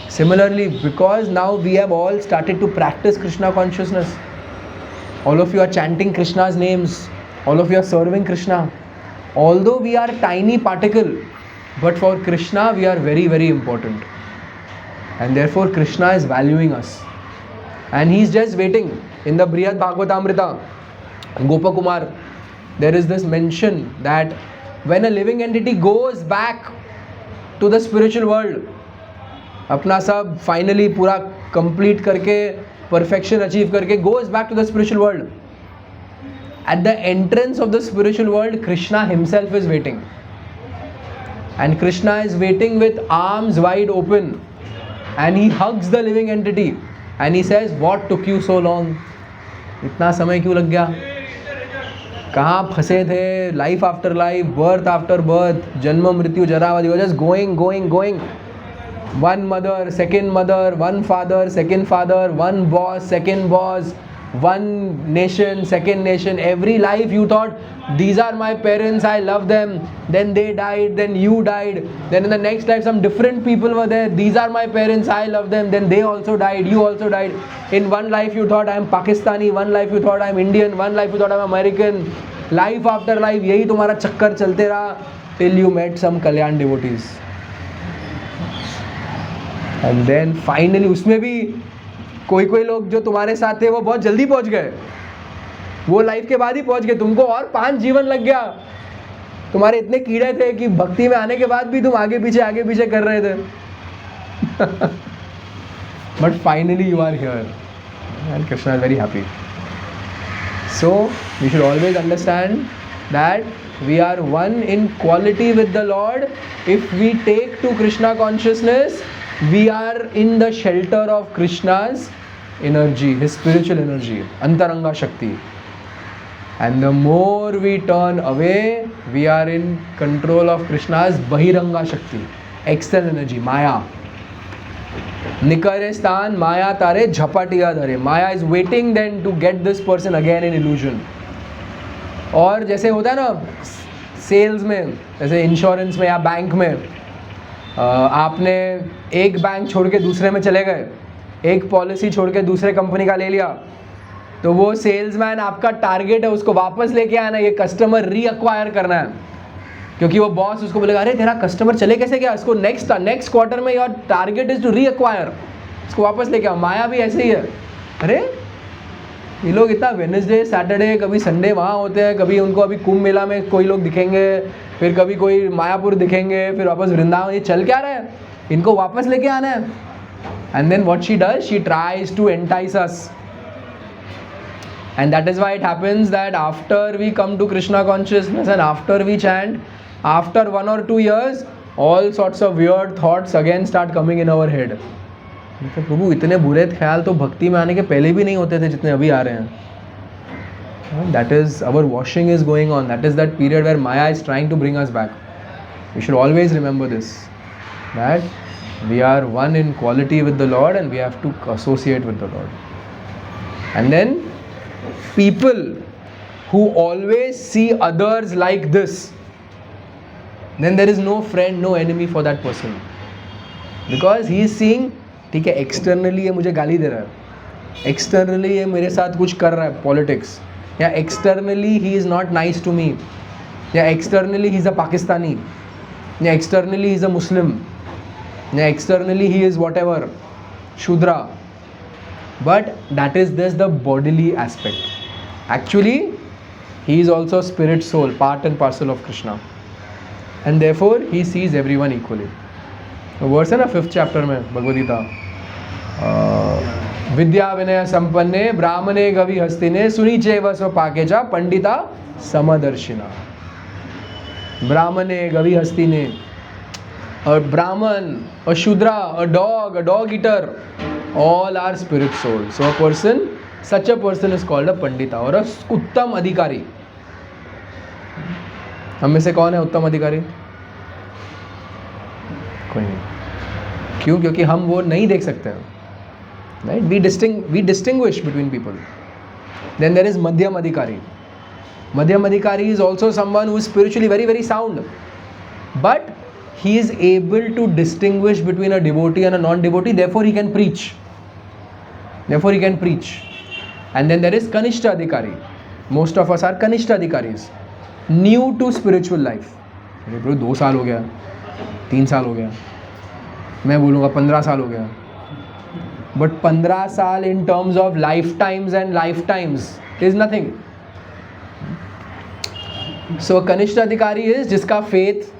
Similarly, because now we have all started to practice Krishna consciousness, all of you are chanting Krishna's names, all of you are serving Krishna. Although we are tiny particle, but for Krishna we are very, very important. And therefore Krishna is valuing us. And he is just waiting. In the Brihad Bhagavatamrita, Gopakumar, there is this mention that when a living entity goes back to the spiritual world, अपना सब finally पूरा complete करके, perfection achieve करके, goes back to the spiritual world. At the entrance of the spiritual world, Krishna himself is waiting. And Krishna is waiting with arms wide open. And he hugs the living entity. And he says, what took you so long? इतना समय क्यों लग गया? कहाँ फंसे थे? Life after life, birth after birth, जन्म मृत्यु जरावधि. You are just going. One mother, second mother, one father, second father, one boss, second boss, one nation, second nation. Every life you thought, these are my parents, I love them. Then they died, then you died. Then in the next life some different people were there. These are my parents, I love them. Then they also died, you also died. In one life you thought I am Pakistani, one life you thought I am Indian, one life you thought I am American. Life after life, यही तुम्हारा चक्कर चलते रहा till you met some Kalyan devotees. And then finally उसमें भी कोई लोग जो तुम्हारे साथ थे वो बहुत जल्दी पहुंच गए, वो लाइफ के बाद ही पहुंच गए, तुमको और 5 जीवन लग गया. तुम्हारे इतने कीड़े थे कि भक्ति में आने के बाद भी तुम आगे पीछे कर रहे थे. But finally you are here and Krishna is very happy. So we should always understand that we are one in quality with the Lord. If we take to Krishna consciousness, we are in the shelter of Krishna's energy, his spiritual energy, Antaranga Shakti. And the more we turn away, we are in control of Krishna's Bahiranga Shakti, external energy, Maya. Nikare stan Maya tare jhapatiya dhare. Maya is waiting then to get this person again in illusion. और जैसे होता है ना sales में, जैसे insurance में या bank में, आपने एक बैंक छोड़ के दूसरे में चले गए, एक पॉलिसी छोड़ के दूसरे कंपनी का ले लिया, तो वो सेल्समैन आपका टारगेट है उसको वापस लेके आना, ये कस्टमर रीअक्वायर करना है. क्योंकि वो बॉस उसको बोलेगा, अरे तेरा कस्टमर चले कैसे गया, इसको नेक्स्ट क्वार्टर में योर टारगेट इज टू रीअक्वायर, इसको वापस लेके आओ. माया भी ऐसे ही है. अरे ये लोग इतना वेडनेसडे सैटरडे कभी संडे वहाँ होते हैं, कभी उनको अभी कुंभ मेला में कोई लोग दिखेंगे, फिर कभी कोई मायापुर दिखेंगे, फिर वापस वृंदावन. ये चल क्या रहा है, इनको वापस लेके आना है. And then what she does, she tries to entice us. And that is why it happens that after we come to Krishna consciousness and after we chant, after 1 or 2 years, all sorts of weird thoughts again start coming in our head. तो प्रभु इतने बुरे ख्याल तो भक्ति में आने के पहले भी नहीं होते थे जितने अभी आ रहे हैं. That is, our washing is going on. That is that period where Maya is trying to bring us back. We should always remember this, that we are one in quality with the Lord and we have to associate with the Lord. And then people who always see others like this, then there is no friend, no enemy for that person. Because he is seeing, ठीक है, externally ये मुझे गाली दे रहा है, externally ये मेरे साथ कुछ कर रहा है, politics, या externally he is not nice to me, या externally he is a Pakistani, या externally he is a Muslim, या externally he is whatever, Shudra. But that is just the bodily aspect. Actually, he is also spirit soul, part and parcel of Krishna. And therefore, he sees everyone equally. The verse है ना 5th chapter में भगवद गीता, विद्या विनय संपन्ने ब्राह्मणे गवि हस्तिने सुनी चैव स्वपाके च पंडिता समदर्शिना. ब्राह्मणे गवि हस्तिने, a brahman, a shudra, a dog eater, all are spirit souls. So a person, such a person is called a pandita or a उत्तम अधिकारी. हम में से कौन है उत्तम अधिकारी? कोई नहीं. क्यों? क्योंकि हम वो नहीं देख सकते हैं. Right? We distinguish between people. Then there is Madhyam Adhikari. Madhyam Adhikari is also someone who is spiritually very, very sound. But he is able to distinguish between a devotee and a non-devotee, therefore he can preach. And then there is Kanishta Adhikari. Most of us are Kanishta Adhikaris. New to spiritual life. अरे bro 2 साल हो गया, 3 साल हो गया, मैं बोलूँगा 15 साल हो गया. But 15 साल in terms of lifetimes and lifetimes is nothing. So कनिष्ठ अधिकारी is जिसका faith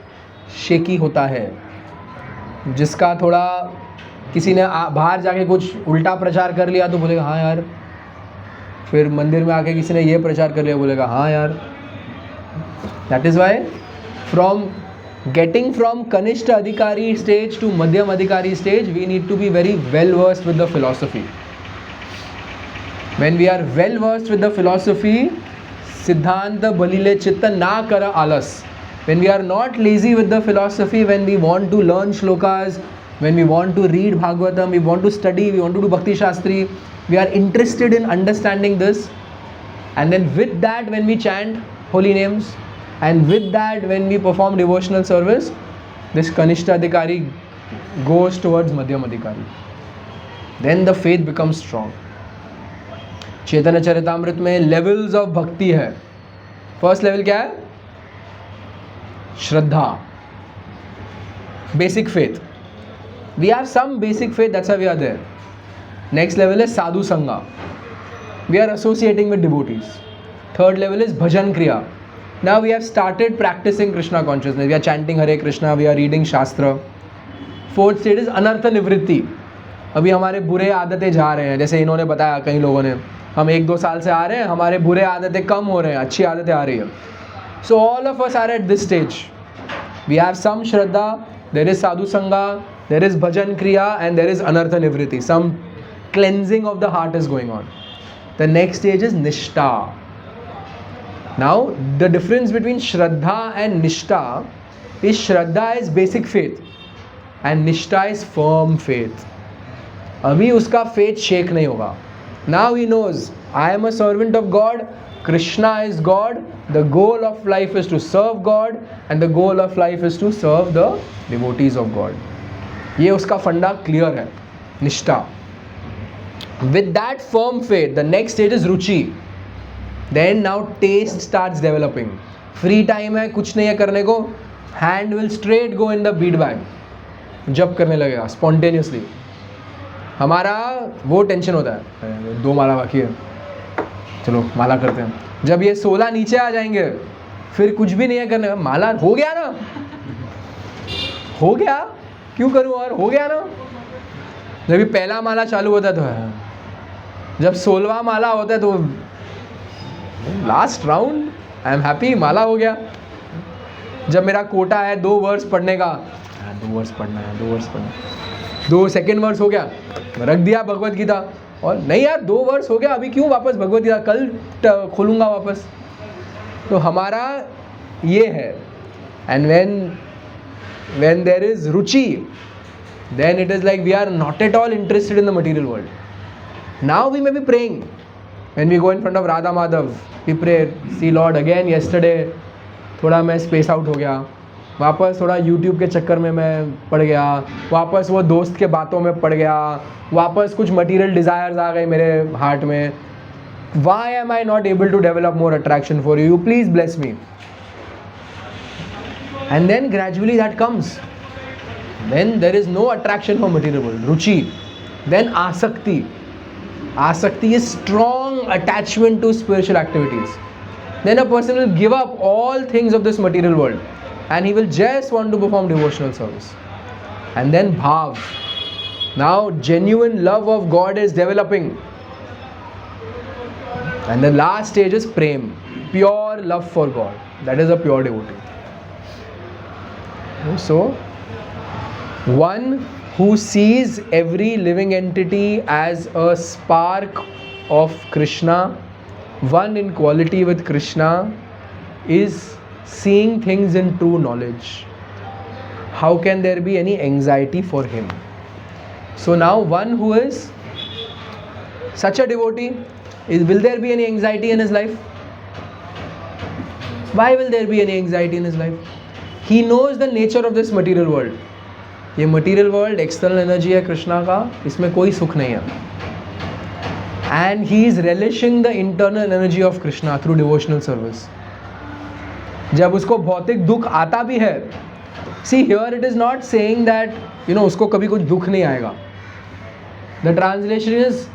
shaky होता है, जिसका थोड़ा किसी ने बाहर जाके कुछ उल्टा प्रचार कर लिया तो बोलेगा हाँ यार, फिर मंदिर में आके किसी ने ये प्रचार कर लिया बोलेगा हाँ यार. That is why from getting from Kanishta Adhikari stage to Madhyam Adhikari stage, we need to be very well versed with the philosophy. When we are well versed with the philosophy, Siddhanta Balile Chitta Na Kara Alas. When we are not lazy with the philosophy, when we want to learn shlokas, when we want to read Bhagavatam, we want to study, we want to do Bhakti Shastri, we are interested in understanding this, and then with that when we chant holy names, and with that when we perform devotional service, this Kanishta Adhikari goes towards Madhyam Adhikari. Then the faith becomes strong. चैतन्य चरितामृत में levels of bhakti है. First level क्या है? श्रद्धा, basic faith. We have some basic faith, that's why we are there. Next level is sadhu sangha. We are associating with devotees. Third level is bhajan kriya. Now we have started practicing Krishna consciousness. We are chanting Hare Krishna, we are reading Shastra. Fourth stage is anartha nivritti. अभी हमारे बुरे आदतें जा रहे हैं, जैसे इन्होंने बताया कई लोगों ने, हम 1-2 साल से आ रहे हैं, हमारे बुरे आदतें कम हो रहे हैं, अच्छी आदतें आ रही है. So all of us are at this stage. We have some Shraddha, there is Sadhu Sangha, there is Bhajan Kriya, and there is Anartha Nivritti. Some cleansing of the heart is going on. The next stage is Nishtha. Now, the difference between Shraddha and Nishtha is Shraddha is basic faith and Nishtha is firm faith. अभी उसका faith shake नहीं होगा. Now he knows, I am a servant of God, Krishna is God, the goal of life is to serve God and the goal of life is to serve the devotees of God. ये उसका फंडा clear है, निष्ठा. With that firm faith, the next stage is ruchi. Then now taste starts developing. Free time है, कुछ नहीं है करने को, hand will straight go in the bead bag. जप करने लगेगा spontaneously. हमारा वो टेंशन होता है, 2 माला बाकी है, चलो माला करते हैं. जब ये 16 नीचे आ जाएंगे, फिर कुछ भी नहीं है करने का, माला हो गया ना, हो गया, क्यों करूँ और हो गया ना. जब ये पहला माला चालू होता है तो जब 16वां माला होता है तो last round, I am happy, माला हो गया. जब मेरा कोटा है 2 वर्स पढ़ने का, 2 वर्स पढ़ना है, 2 वर्स पढ़ना है, 2 सेकेंड वर्स हो गया, रख दिया भगवत गीता, और नहीं यार 2 वर्स हो गया, अभी क्यों वापस भगवत गीता, कल खोलूँगा वापस. तो हमारा ये है. And when there is ruchi, then it is like we are not at all interested in the material world. Now we may be praying. When we go in front of Radha Madhav, we pray, see Lord, again yesterday थोड़ा मैं space out हो गया, वापस थोड़ा YouTube के चक्कर में मैं पड़ गया, वापस वो दोस्त के बातों में पड़ गया, वापस कुछ मटीरियल डिज़ायर्स आ गए मेरे हार्ट में. Why am I not able to develop more attraction for you? You please bless me. And then gradually that comes. When there is no attraction for material world, ruchi, then asakti. Asakti is strong attachment to spiritual activities. Then a person will give up all things of this material world and he will just want to perform devotional service. And then bhav. Now genuine love of God is developing. And the last stage is prem, pure love for God. That is a pure devotee. So, one who sees every living entity as a spark of Krishna, one in quality with Krishna, is seeing things in true knowledge. How can there be any anxiety for him? So now one who is such a devotee, will there be any anxiety in his life? Why will there be any anxiety in his life? He knows the nature of this material world. ये material world external energy है कृष्णा का, इसमें कोई सुख नहीं है. And he is relishing the internal energy of Krishna through devotional service. जब उसको भौतिक दुख आता भी है, see here it is not saying that उसको कभी कुछ दुख नहीं आएगा. The translation is,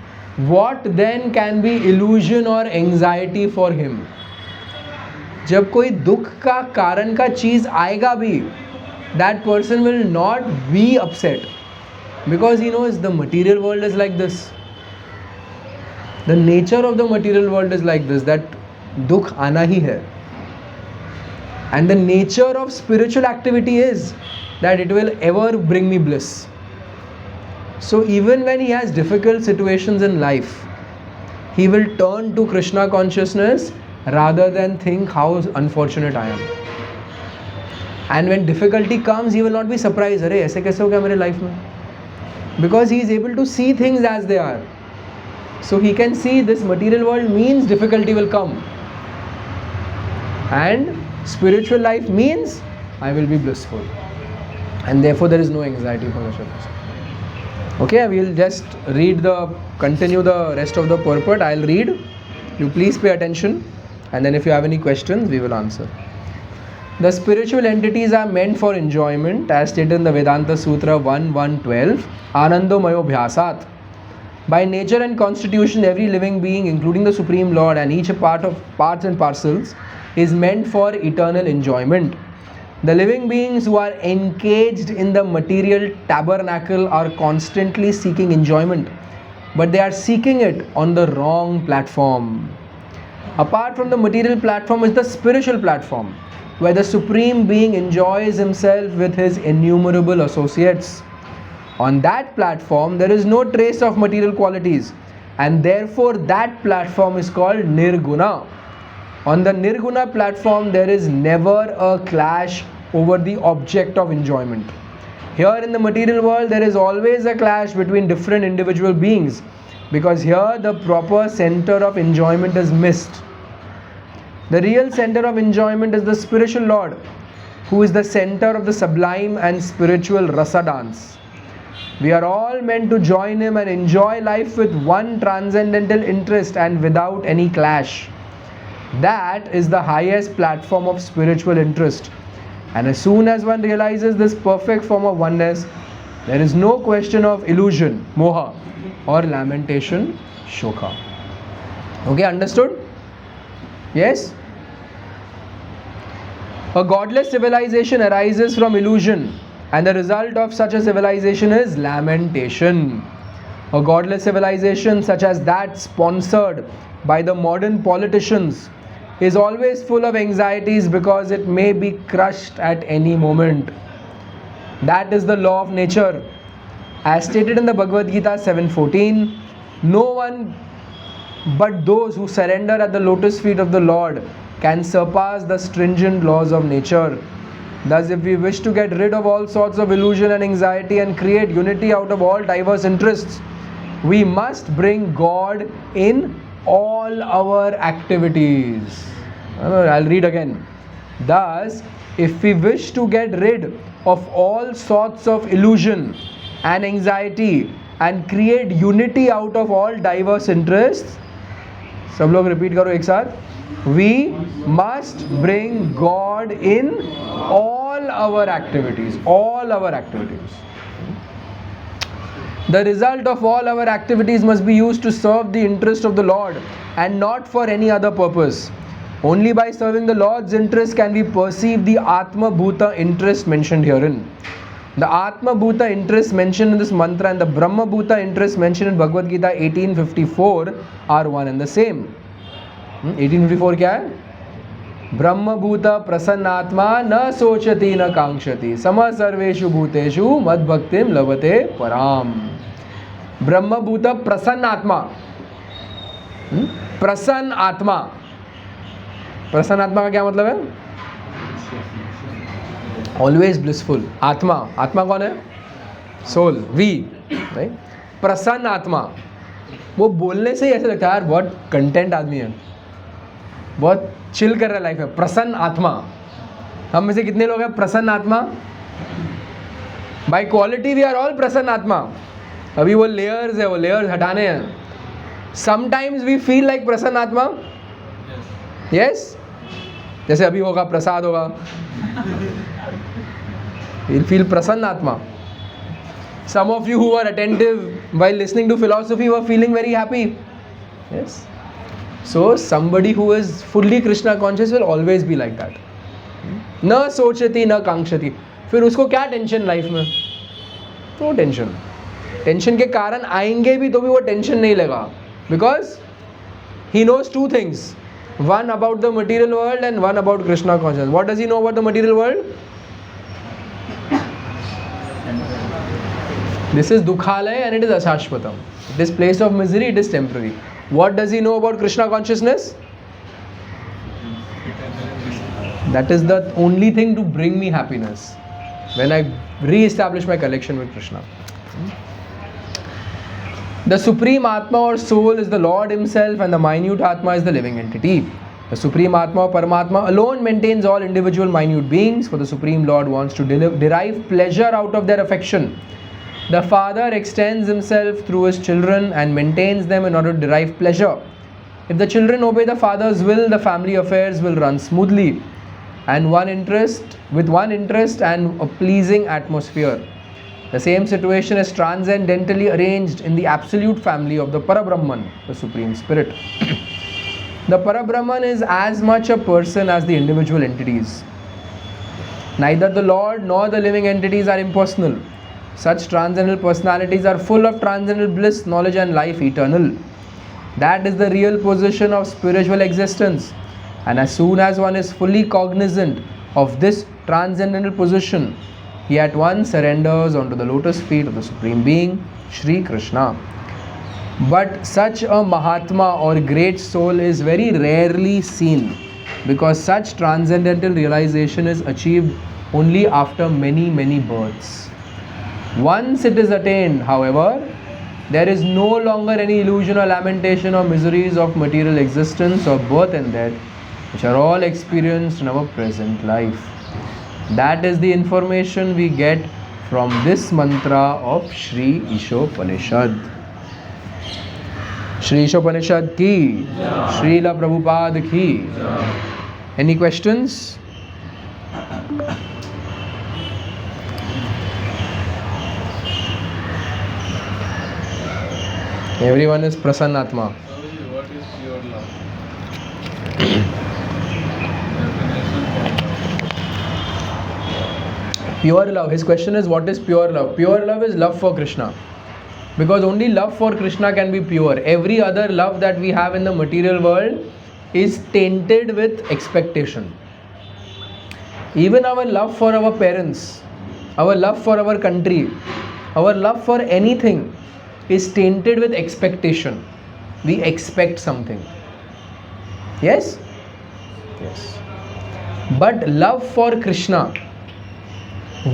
what then can be illusion or anxiety for him? जब कोई दुख का कारण का चीज आएगा भी, that person will not be upset because he knows the material world is like this. The nature of the material world is like this, that dukh आना ही है. And the nature of spiritual activity is that it will ever bring me bliss. So even when he has difficult situations in life, he will turn to Krishna consciousness rather than think how unfortunate I am. And when difficulty comes, he will not be surprised, अरे ऐसे कैसे हो गया मेरे life में? Because he is able to see things as they are. So he can see this material world means difficulty will come. And spiritual life means I will be blissful. And therefore there is no anxiety for such a person. Okay, we will just continue the rest of the purport. I will read. You please pay attention. And then if you have any questions, we will answer. The spiritual entities are meant for enjoyment, as stated in the Vedanta Sutra 1.1.12, Anando Mayo Bhyasat. By nature and constitution, every living being, including the Supreme Lord and each part of parts and parcels, is meant for eternal enjoyment. The living beings who are engaged in the material tabernacle are constantly seeking enjoyment, but they are seeking it on the wrong platform. Apart from the material platform is the spiritual platform, where the Supreme Being enjoys himself with his innumerable associates. On that platform, there is no trace of material qualities, and therefore that platform is called Nirguna. On the Nirguna platform, there is never a clash over the object of enjoyment. Here in the material world, there is always a clash between different individual beings, because here the proper center of enjoyment is missed. The real center of enjoyment is the spiritual Lord, who is the center of the sublime and spiritual rasa dance. We are all meant to join him and enjoy life with one transcendental interest and without any clash. That is the highest platform of spiritual interest. And as soon as one realizes this perfect form of oneness, there is no question of illusion, moha, or lamentation, shokha. Okay, understood? Yes? A godless civilization arises from illusion, and the result of such a civilization is lamentation. A godless civilization such as that sponsored by the modern politicians is always full of anxieties because it may be crushed at any moment. That is the law of nature. As stated in the Bhagavad Gita 7:14, no one but those who surrender at the lotus feet of the Lord can surpass the stringent laws of nature. Thus, if we wish to get rid of all sorts of illusion and anxiety and create unity out of all diverse interests, we must bring God in all our activities. I'll read again. Thus, if we wish to get rid of all sorts of illusion and anxiety and create unity out of all diverse interests, सब लोग repeat करो एक साथ. We must bring God in all our activities. All our activities. The result of all our activities must be used to serve the interest of the Lord and not for any other purpose. Only by serving the Lord's interest can we perceive the Atma Bhuta interest mentioned herein. The Atma Bhuta interest mentioned in this mantra and the Brahma Bhuta interest mentioned in Bhagavad Gita 1854 are one and the same. 1854 क्या है? ब्रह्म भूत प्रसन्नात्मा न सोचति न कांक्षति सम सर्वेषु भूतेषु मद भक्तिम लभते पराम. ब्रह्म भूत प्रसन्न आत्मा. प्रसन्न आत्मा. प्रसन्न आत्मा का क्या मतलब है? Always blissful. आत्मा. आत्मा कौन है? सोल. वी. राइट. प्रसन्न आत्मा. वो बोलने से ही ऐसे लगता है यार बहुत कंटेंट आदमी है, बहुत चिल कर रहा है लाइफ में. प्रसन्न आत्मा. हम में से कितने लोग हैं प्रसन्न आत्मा? By quality we are all प्रसन्न आत्मा. अभी वो लेयर्स है, वो लेयर्स हटाने हैं. समटाइम्स वी फील लाइक प्रसन्न आत्मा. यस, जैसे अभी होगा प्रसाद होगा, विल फील प्रसन्न आत्मा. Some of you who are attentive while listening to philosophy were feeling very happy. Yes. So somebody who is fully Krishna conscious will always be like that. न सोचती न कांक्षती. फिर उसको क्या टेंशन लाइफ में? No tension. Tension के कारण आएंगे भी तो भी वो टेंशन नहीं लेगा. Because he knows two things. One about the material world and one about Krishna consciousness. What does he know about the material world? This is Dukhalaya and it is Ashashvatam. This place of misery, it is temporary. What does he know about Krishna consciousness? That is the only thing to bring me happiness when I re-establish my connection with Krishna. The Supreme Atma or Soul is the Lord Himself and the minute Atma is the living entity. The Supreme Atma or Paramatma alone maintains all individual minute beings, for the Supreme Lord wants to derive pleasure out of their affection. The Father extends Himself through His children and maintains them in order to derive pleasure. If the children obey the Father's will, the family affairs will run smoothly and with one interest and a pleasing atmosphere. The same situation is transcendentally arranged in the absolute family of the Parabrahman, the Supreme Spirit. The Parabrahman is as much a person as the individual entities. Neither the Lord nor the living entities are impersonal. Such transcendental personalities are full of transcendental bliss, knowledge and life eternal. That is the real position of spiritual existence. And as soon as one is fully cognizant of this transcendental position, he at once surrenders onto the lotus feet of the Supreme Being, Shri Krishna. But such a Mahatma or great soul is very rarely seen, because such transcendental realization is achieved only after many, many births. Once it is attained, however, there is no longer any illusion or lamentation or miseries of material existence or birth and death, which are all experienced in our present life. That is the information we get from this mantra of Shri Ishopanishad. Shri Ishopanishad ki, Srila Prabhupada ki. Any questions? Everyone is Prasannatma. What is pure love? Pure love. His question is, what is pure love? Pure love is love for Krishna. Because only love for Krishna can be pure. Every other love that we have in the material world is tainted with expectation. Even our love for our parents, our love for our country, our love for anything is tainted with expectation. We expect something. Yes? Yes. But love for Krishna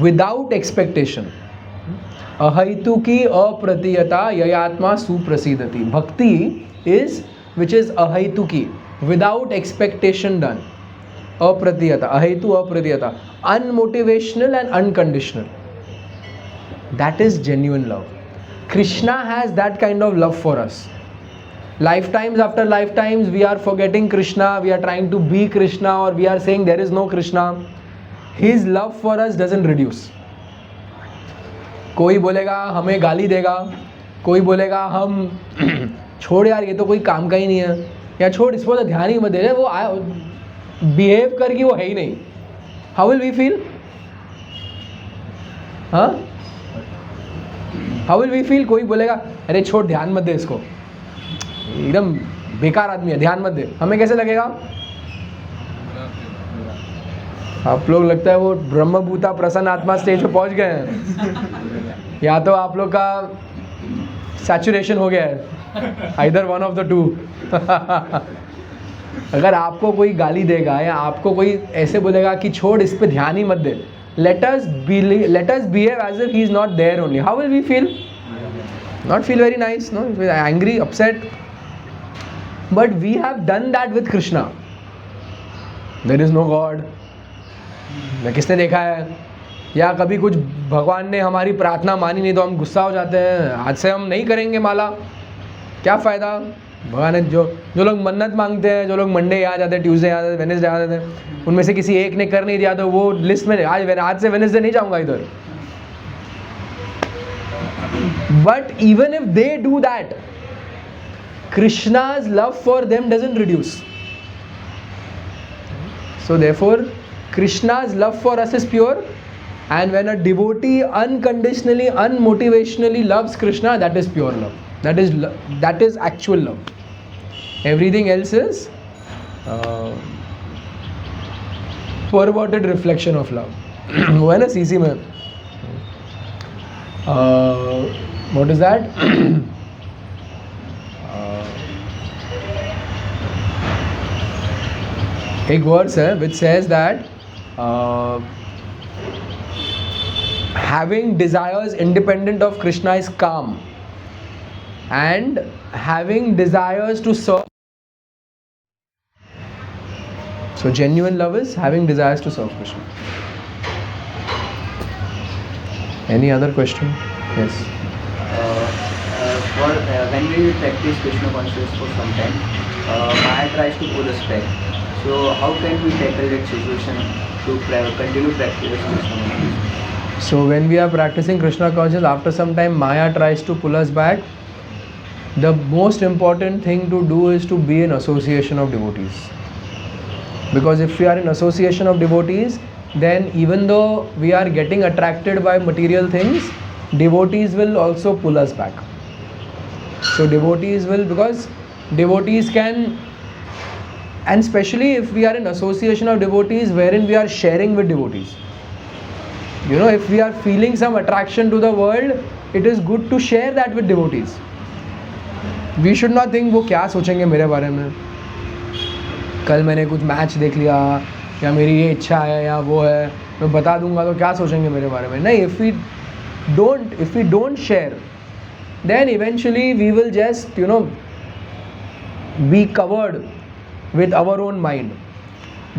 without expectation, ahaytuki apratiyata yayatma suprasidati. Bhakti is which is ahaytuki, without expectation done. Apratiyata, ahaitu apratiyata, unmotivational and unconditional. That is genuine love. Krishna has that kind of love for us. Lifetimes after lifetimes we are forgetting Krishna, we are trying to be Krishna, or we are saying there is no Krishna. His love for us doesn't reduce. कोई बोलेगा हमें गाली देगा, कोई बोलेगा हम छोड़ यार ये तो कोई काम का ही नहीं है, या छोड़ इस पर तो ध्यान ही मत दे, वो बिहेव करके वो है ही नहीं. How will we feel? हाँ, हाउ विल वी फील? कोई बोलेगा अरे छोड़ ध्यान मत दे इसको, एकदम बेकार आदमी है, ध्यान मत दे, हमें कैसे लगेगा? आप लोग लगता है वो ब्रह्मभूता प्रसन्न आत्मा स्टेज पे पहुंच गए हैं, या तो आप लोग का सैचुरेशन हो गया है, either one of the two. अगर आपको कोई गाली देगा या आपको कोई ऐसे बोलेगा कि छोड़ इस पे ध्यान ही मत दे, let us behave as if he is not there only. How will we feel? Not feel very nice, no? Angry, upset. But we have done that with Krishna. There is no God. मैं किसने देखा है? या कभी कुछ भगवान ने हमारी प्रार्थना मानी नहीं तो हम गुस्सा हो जाते हैं, आज से हम नहीं करेंगे माला, क्या फ़ायदा? भगवान ने जो लोग मन्नत मांगते हैं, जो लोग मंडे आ जाते हैं, ट्यूसडे आ जाते हैं, वेडनेसडे आ जाते हैं, उनमें से किसी एक ने कर नहीं दिया तो वो लिस्ट में आज से वेडनेसडे नहीं जाऊंगा इधर. But even if they do that, Krishna's love for them doesn't reduce. So therefore, Krishna's love for us is pure, and when a devotee unconditionally, unmotivationally loves Krishna, that is pure love. That is actual love. Everything else is perverted reflection of love. वो है ना CC में, what is that? एक verse है which says that having desires independent of Krishna is calm, and having desires to serve. So genuine love is having desires to serve Krishna. Any other question? Yes. When we practice Krishna consciousness for some time, Maya tries to pull us back. So how can we tackle that situation to continue practicing Krishna consciousness? So when we are practicing Krishna consciousness, after some time Maya tries to pull us back. The most important thing to do is to be in association of devotees. Because if we are in association of devotees, then even though we are getting attracted by material things, devotees will also pull us back. So devotees will, because devotees can, and especially if we are in association of devotees wherein we are sharing with devotees. You know, if we are feeling some attraction to the world, it is good to share that with devotees. We should not think वो क्या सोचेंगे मेरे बारे में, कल मैंने कुछ match देख लिया, या मेरी ये इच्छा है या वो है, मैं बता दूंगा तो क्या सोचेंगे मेरे बारे में. नहीं, if we don't share, then eventually we will just, you know, be covered with our own mind.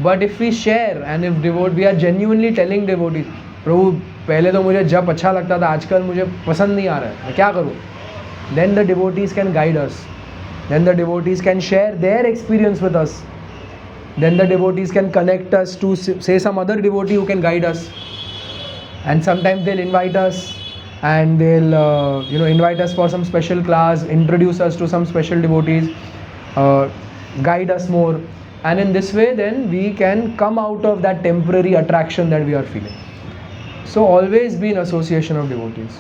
But if we share, and if we are genuinely telling devotees, प्रभु पहले तो मुझे जब अच्छा लगता था, आजकल मुझे पसंद नहीं आ रहा है, मैं क्या करूँ? Then the devotees can guide us. Then the devotees can share their experience with us. Then the devotees can connect us to, say, some other devotee who can guide us. And sometimes they'll invite us, and they'll invite us for some special class, introduce us to some special devotees, guide us more. And in this way, then we can come out of that temporary attraction that we are feeling. So always be in association of devotees.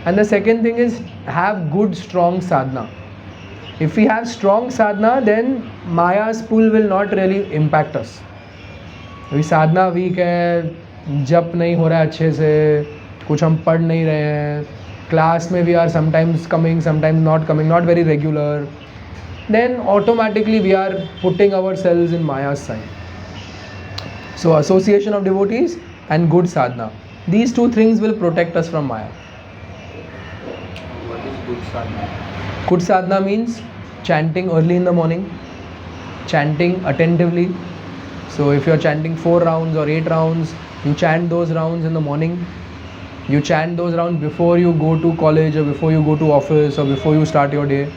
And the second thing is, have good strong sadhana. If we have strong sadhana, then Maya's pull will not really impact us. अभी साधना week है, जप नहीं हो रहा है अच्छे से, कुछ हम पढ़ नहीं रहे हैं, class में we are sometimes coming, sometimes not coming, not very regular, then automatically we are putting ourselves in Maya's sign. So association of devotees and good sadhana, these two things will protect us from Maya. What is good sadhana? Good sadhana means chanting early in the morning, chanting attentively. So if you are chanting 4 rounds or 8 rounds, you chant those rounds in the morning. You chant those rounds before you go to college or before you go to office or before you start your day.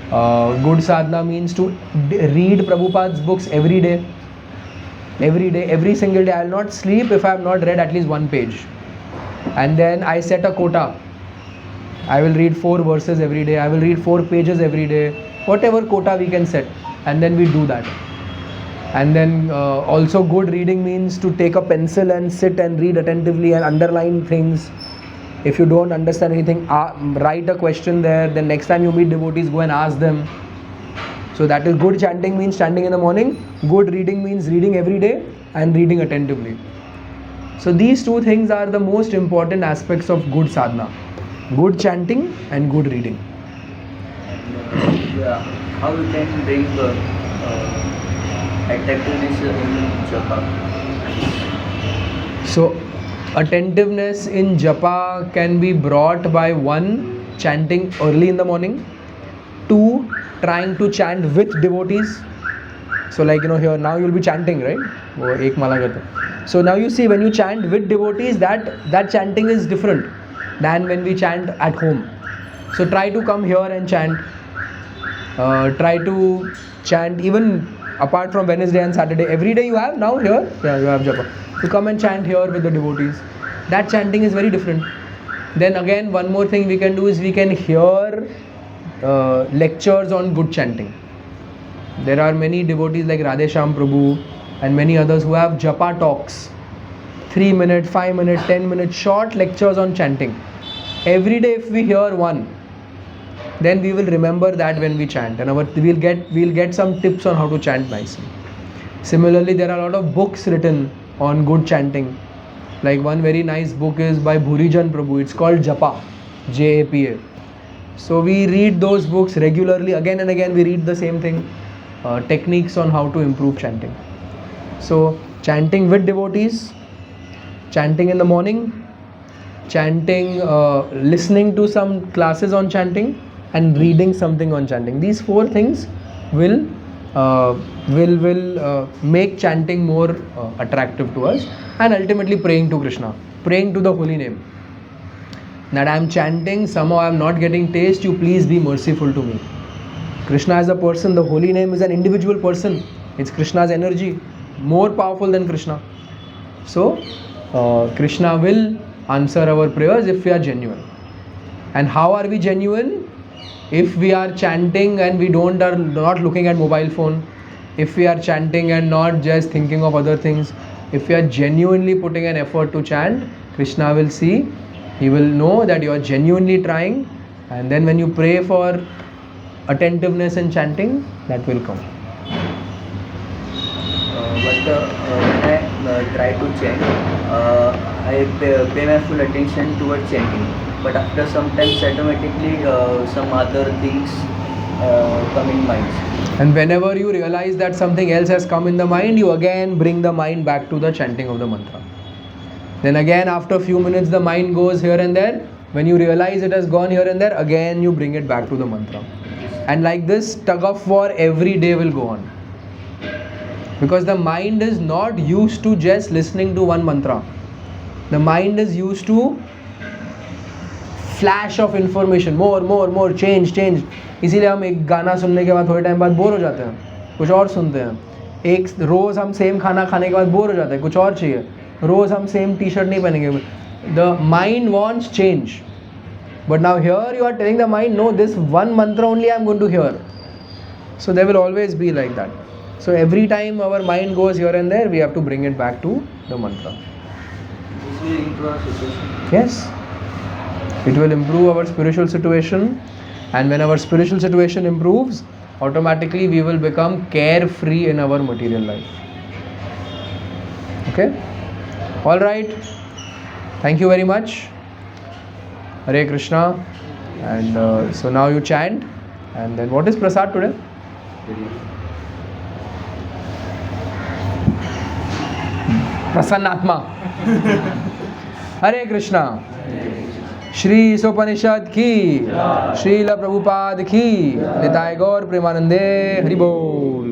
Good sadhana means to read Prabhupada's books every day. Every day, every single day. I will not sleep if I have not read at least one page. And then I set a quota. I will read 4 verses every day. I will read 4 pages every day. Whatever quota we can set. And then we do that. And then also good reading means to take a pencil and sit and read attentively and underline things. If you don't understand anything, write a question there. Then next time you meet devotees, go and ask them. So that is good chanting means chanting in the morning. Good reading means reading every day and reading attentively. So these two things are the most important aspects of good sadhana. Good chanting and good reading. How we can bring attentiveness in japa? So attentiveness in japa can be brought by 1. Chanting early in the morning, 2. Trying to chant with devotees. So like here now you will be chanting, right? वो एक माला करते हैं. So now you see when you chant with devotees, that chanting is different than when we chant at home. So try to come here and chant. Try to chant even apart from Wednesday and Saturday. Every day you have now here, yeah, you have japa. You come and chant here with the devotees. That chanting is very different. Then again, one more thing we can do is we can hear lectures on good chanting. There are many devotees like Radhesham Prabhu and many others who have japa talks. 3 minute, 5 minute, 10 minute short lectures on chanting. Every day if we hear one, then we will remember that when we chant, and we'll get some tips on how to chant nicely. Similarly, there are a lot of books written on good chanting. Like one very nice book is by Bhurijan Prabhu. It's called Japa, Japa. So we read those books regularly. Again and again we read the same thing. Techniques on how to improve chanting. So chanting with devotees, chanting in the morning, chanting, listening to some classes on chanting, and reading something on chanting. These 4 things will make chanting more attractive to us, and ultimately praying to Krishna, praying to the holy name. That I am chanting, somehow I am not getting taste, you please be merciful to me. Krishna is a person, the holy name is an individual person. It's Krishna's energy, more powerful than Krishna. So Krishna will answer our prayers if we are genuine. And how are we genuine? If we are chanting and we are not looking at mobile phone, if we are chanting and not just thinking of other things, if we are genuinely putting an effort to chant, Krishna will see, he will know that you are genuinely trying, and then when you pray for attentiveness and chanting, that will come. When I try to chant, I pay my full attention towards chanting. But after some times automatically some other things come in mind. And whenever you realize that something else has come in the mind, you again bring the mind back to the chanting of the mantra. Then again after a few minutes the mind goes here and there. When you realize it has gone here and there, again you bring it back to the mantra. And like this tug of war every day will go on. Because the mind is not used to just listening to one mantra. The mind is used to flash of information, more change. इसीलिए हम एक गाना सुनने के बाद थोड़े time बाद bore हो जाते हैं, कुछ और सुनते हैं. एक रोज़ हम सेम खाना खाने के बाद बोर हो जाते हैं, कुछ और चाहिए. रोज़ हम सेम टी शर्ट नहीं पहनेंगे. The mind wants change, but now here you are telling the mind, no, this one mantra only I am going to hear. So there will always be like that. So every time our mind goes here and there, we have to bring it back to the mantra. Yes. It will improve our spiritual situation, and when our spiritual situation improves, automatically we will become carefree in our material life. Okay? All right. Thank you very much. Hare Krishna. And so now you chant. And then what is prasad today? Prasannatma. Hare Krishna. Shri Ishopanishad की, श्रील प्रभुपाद की, निताय गौर प्रेमानंदे, हरि बोल.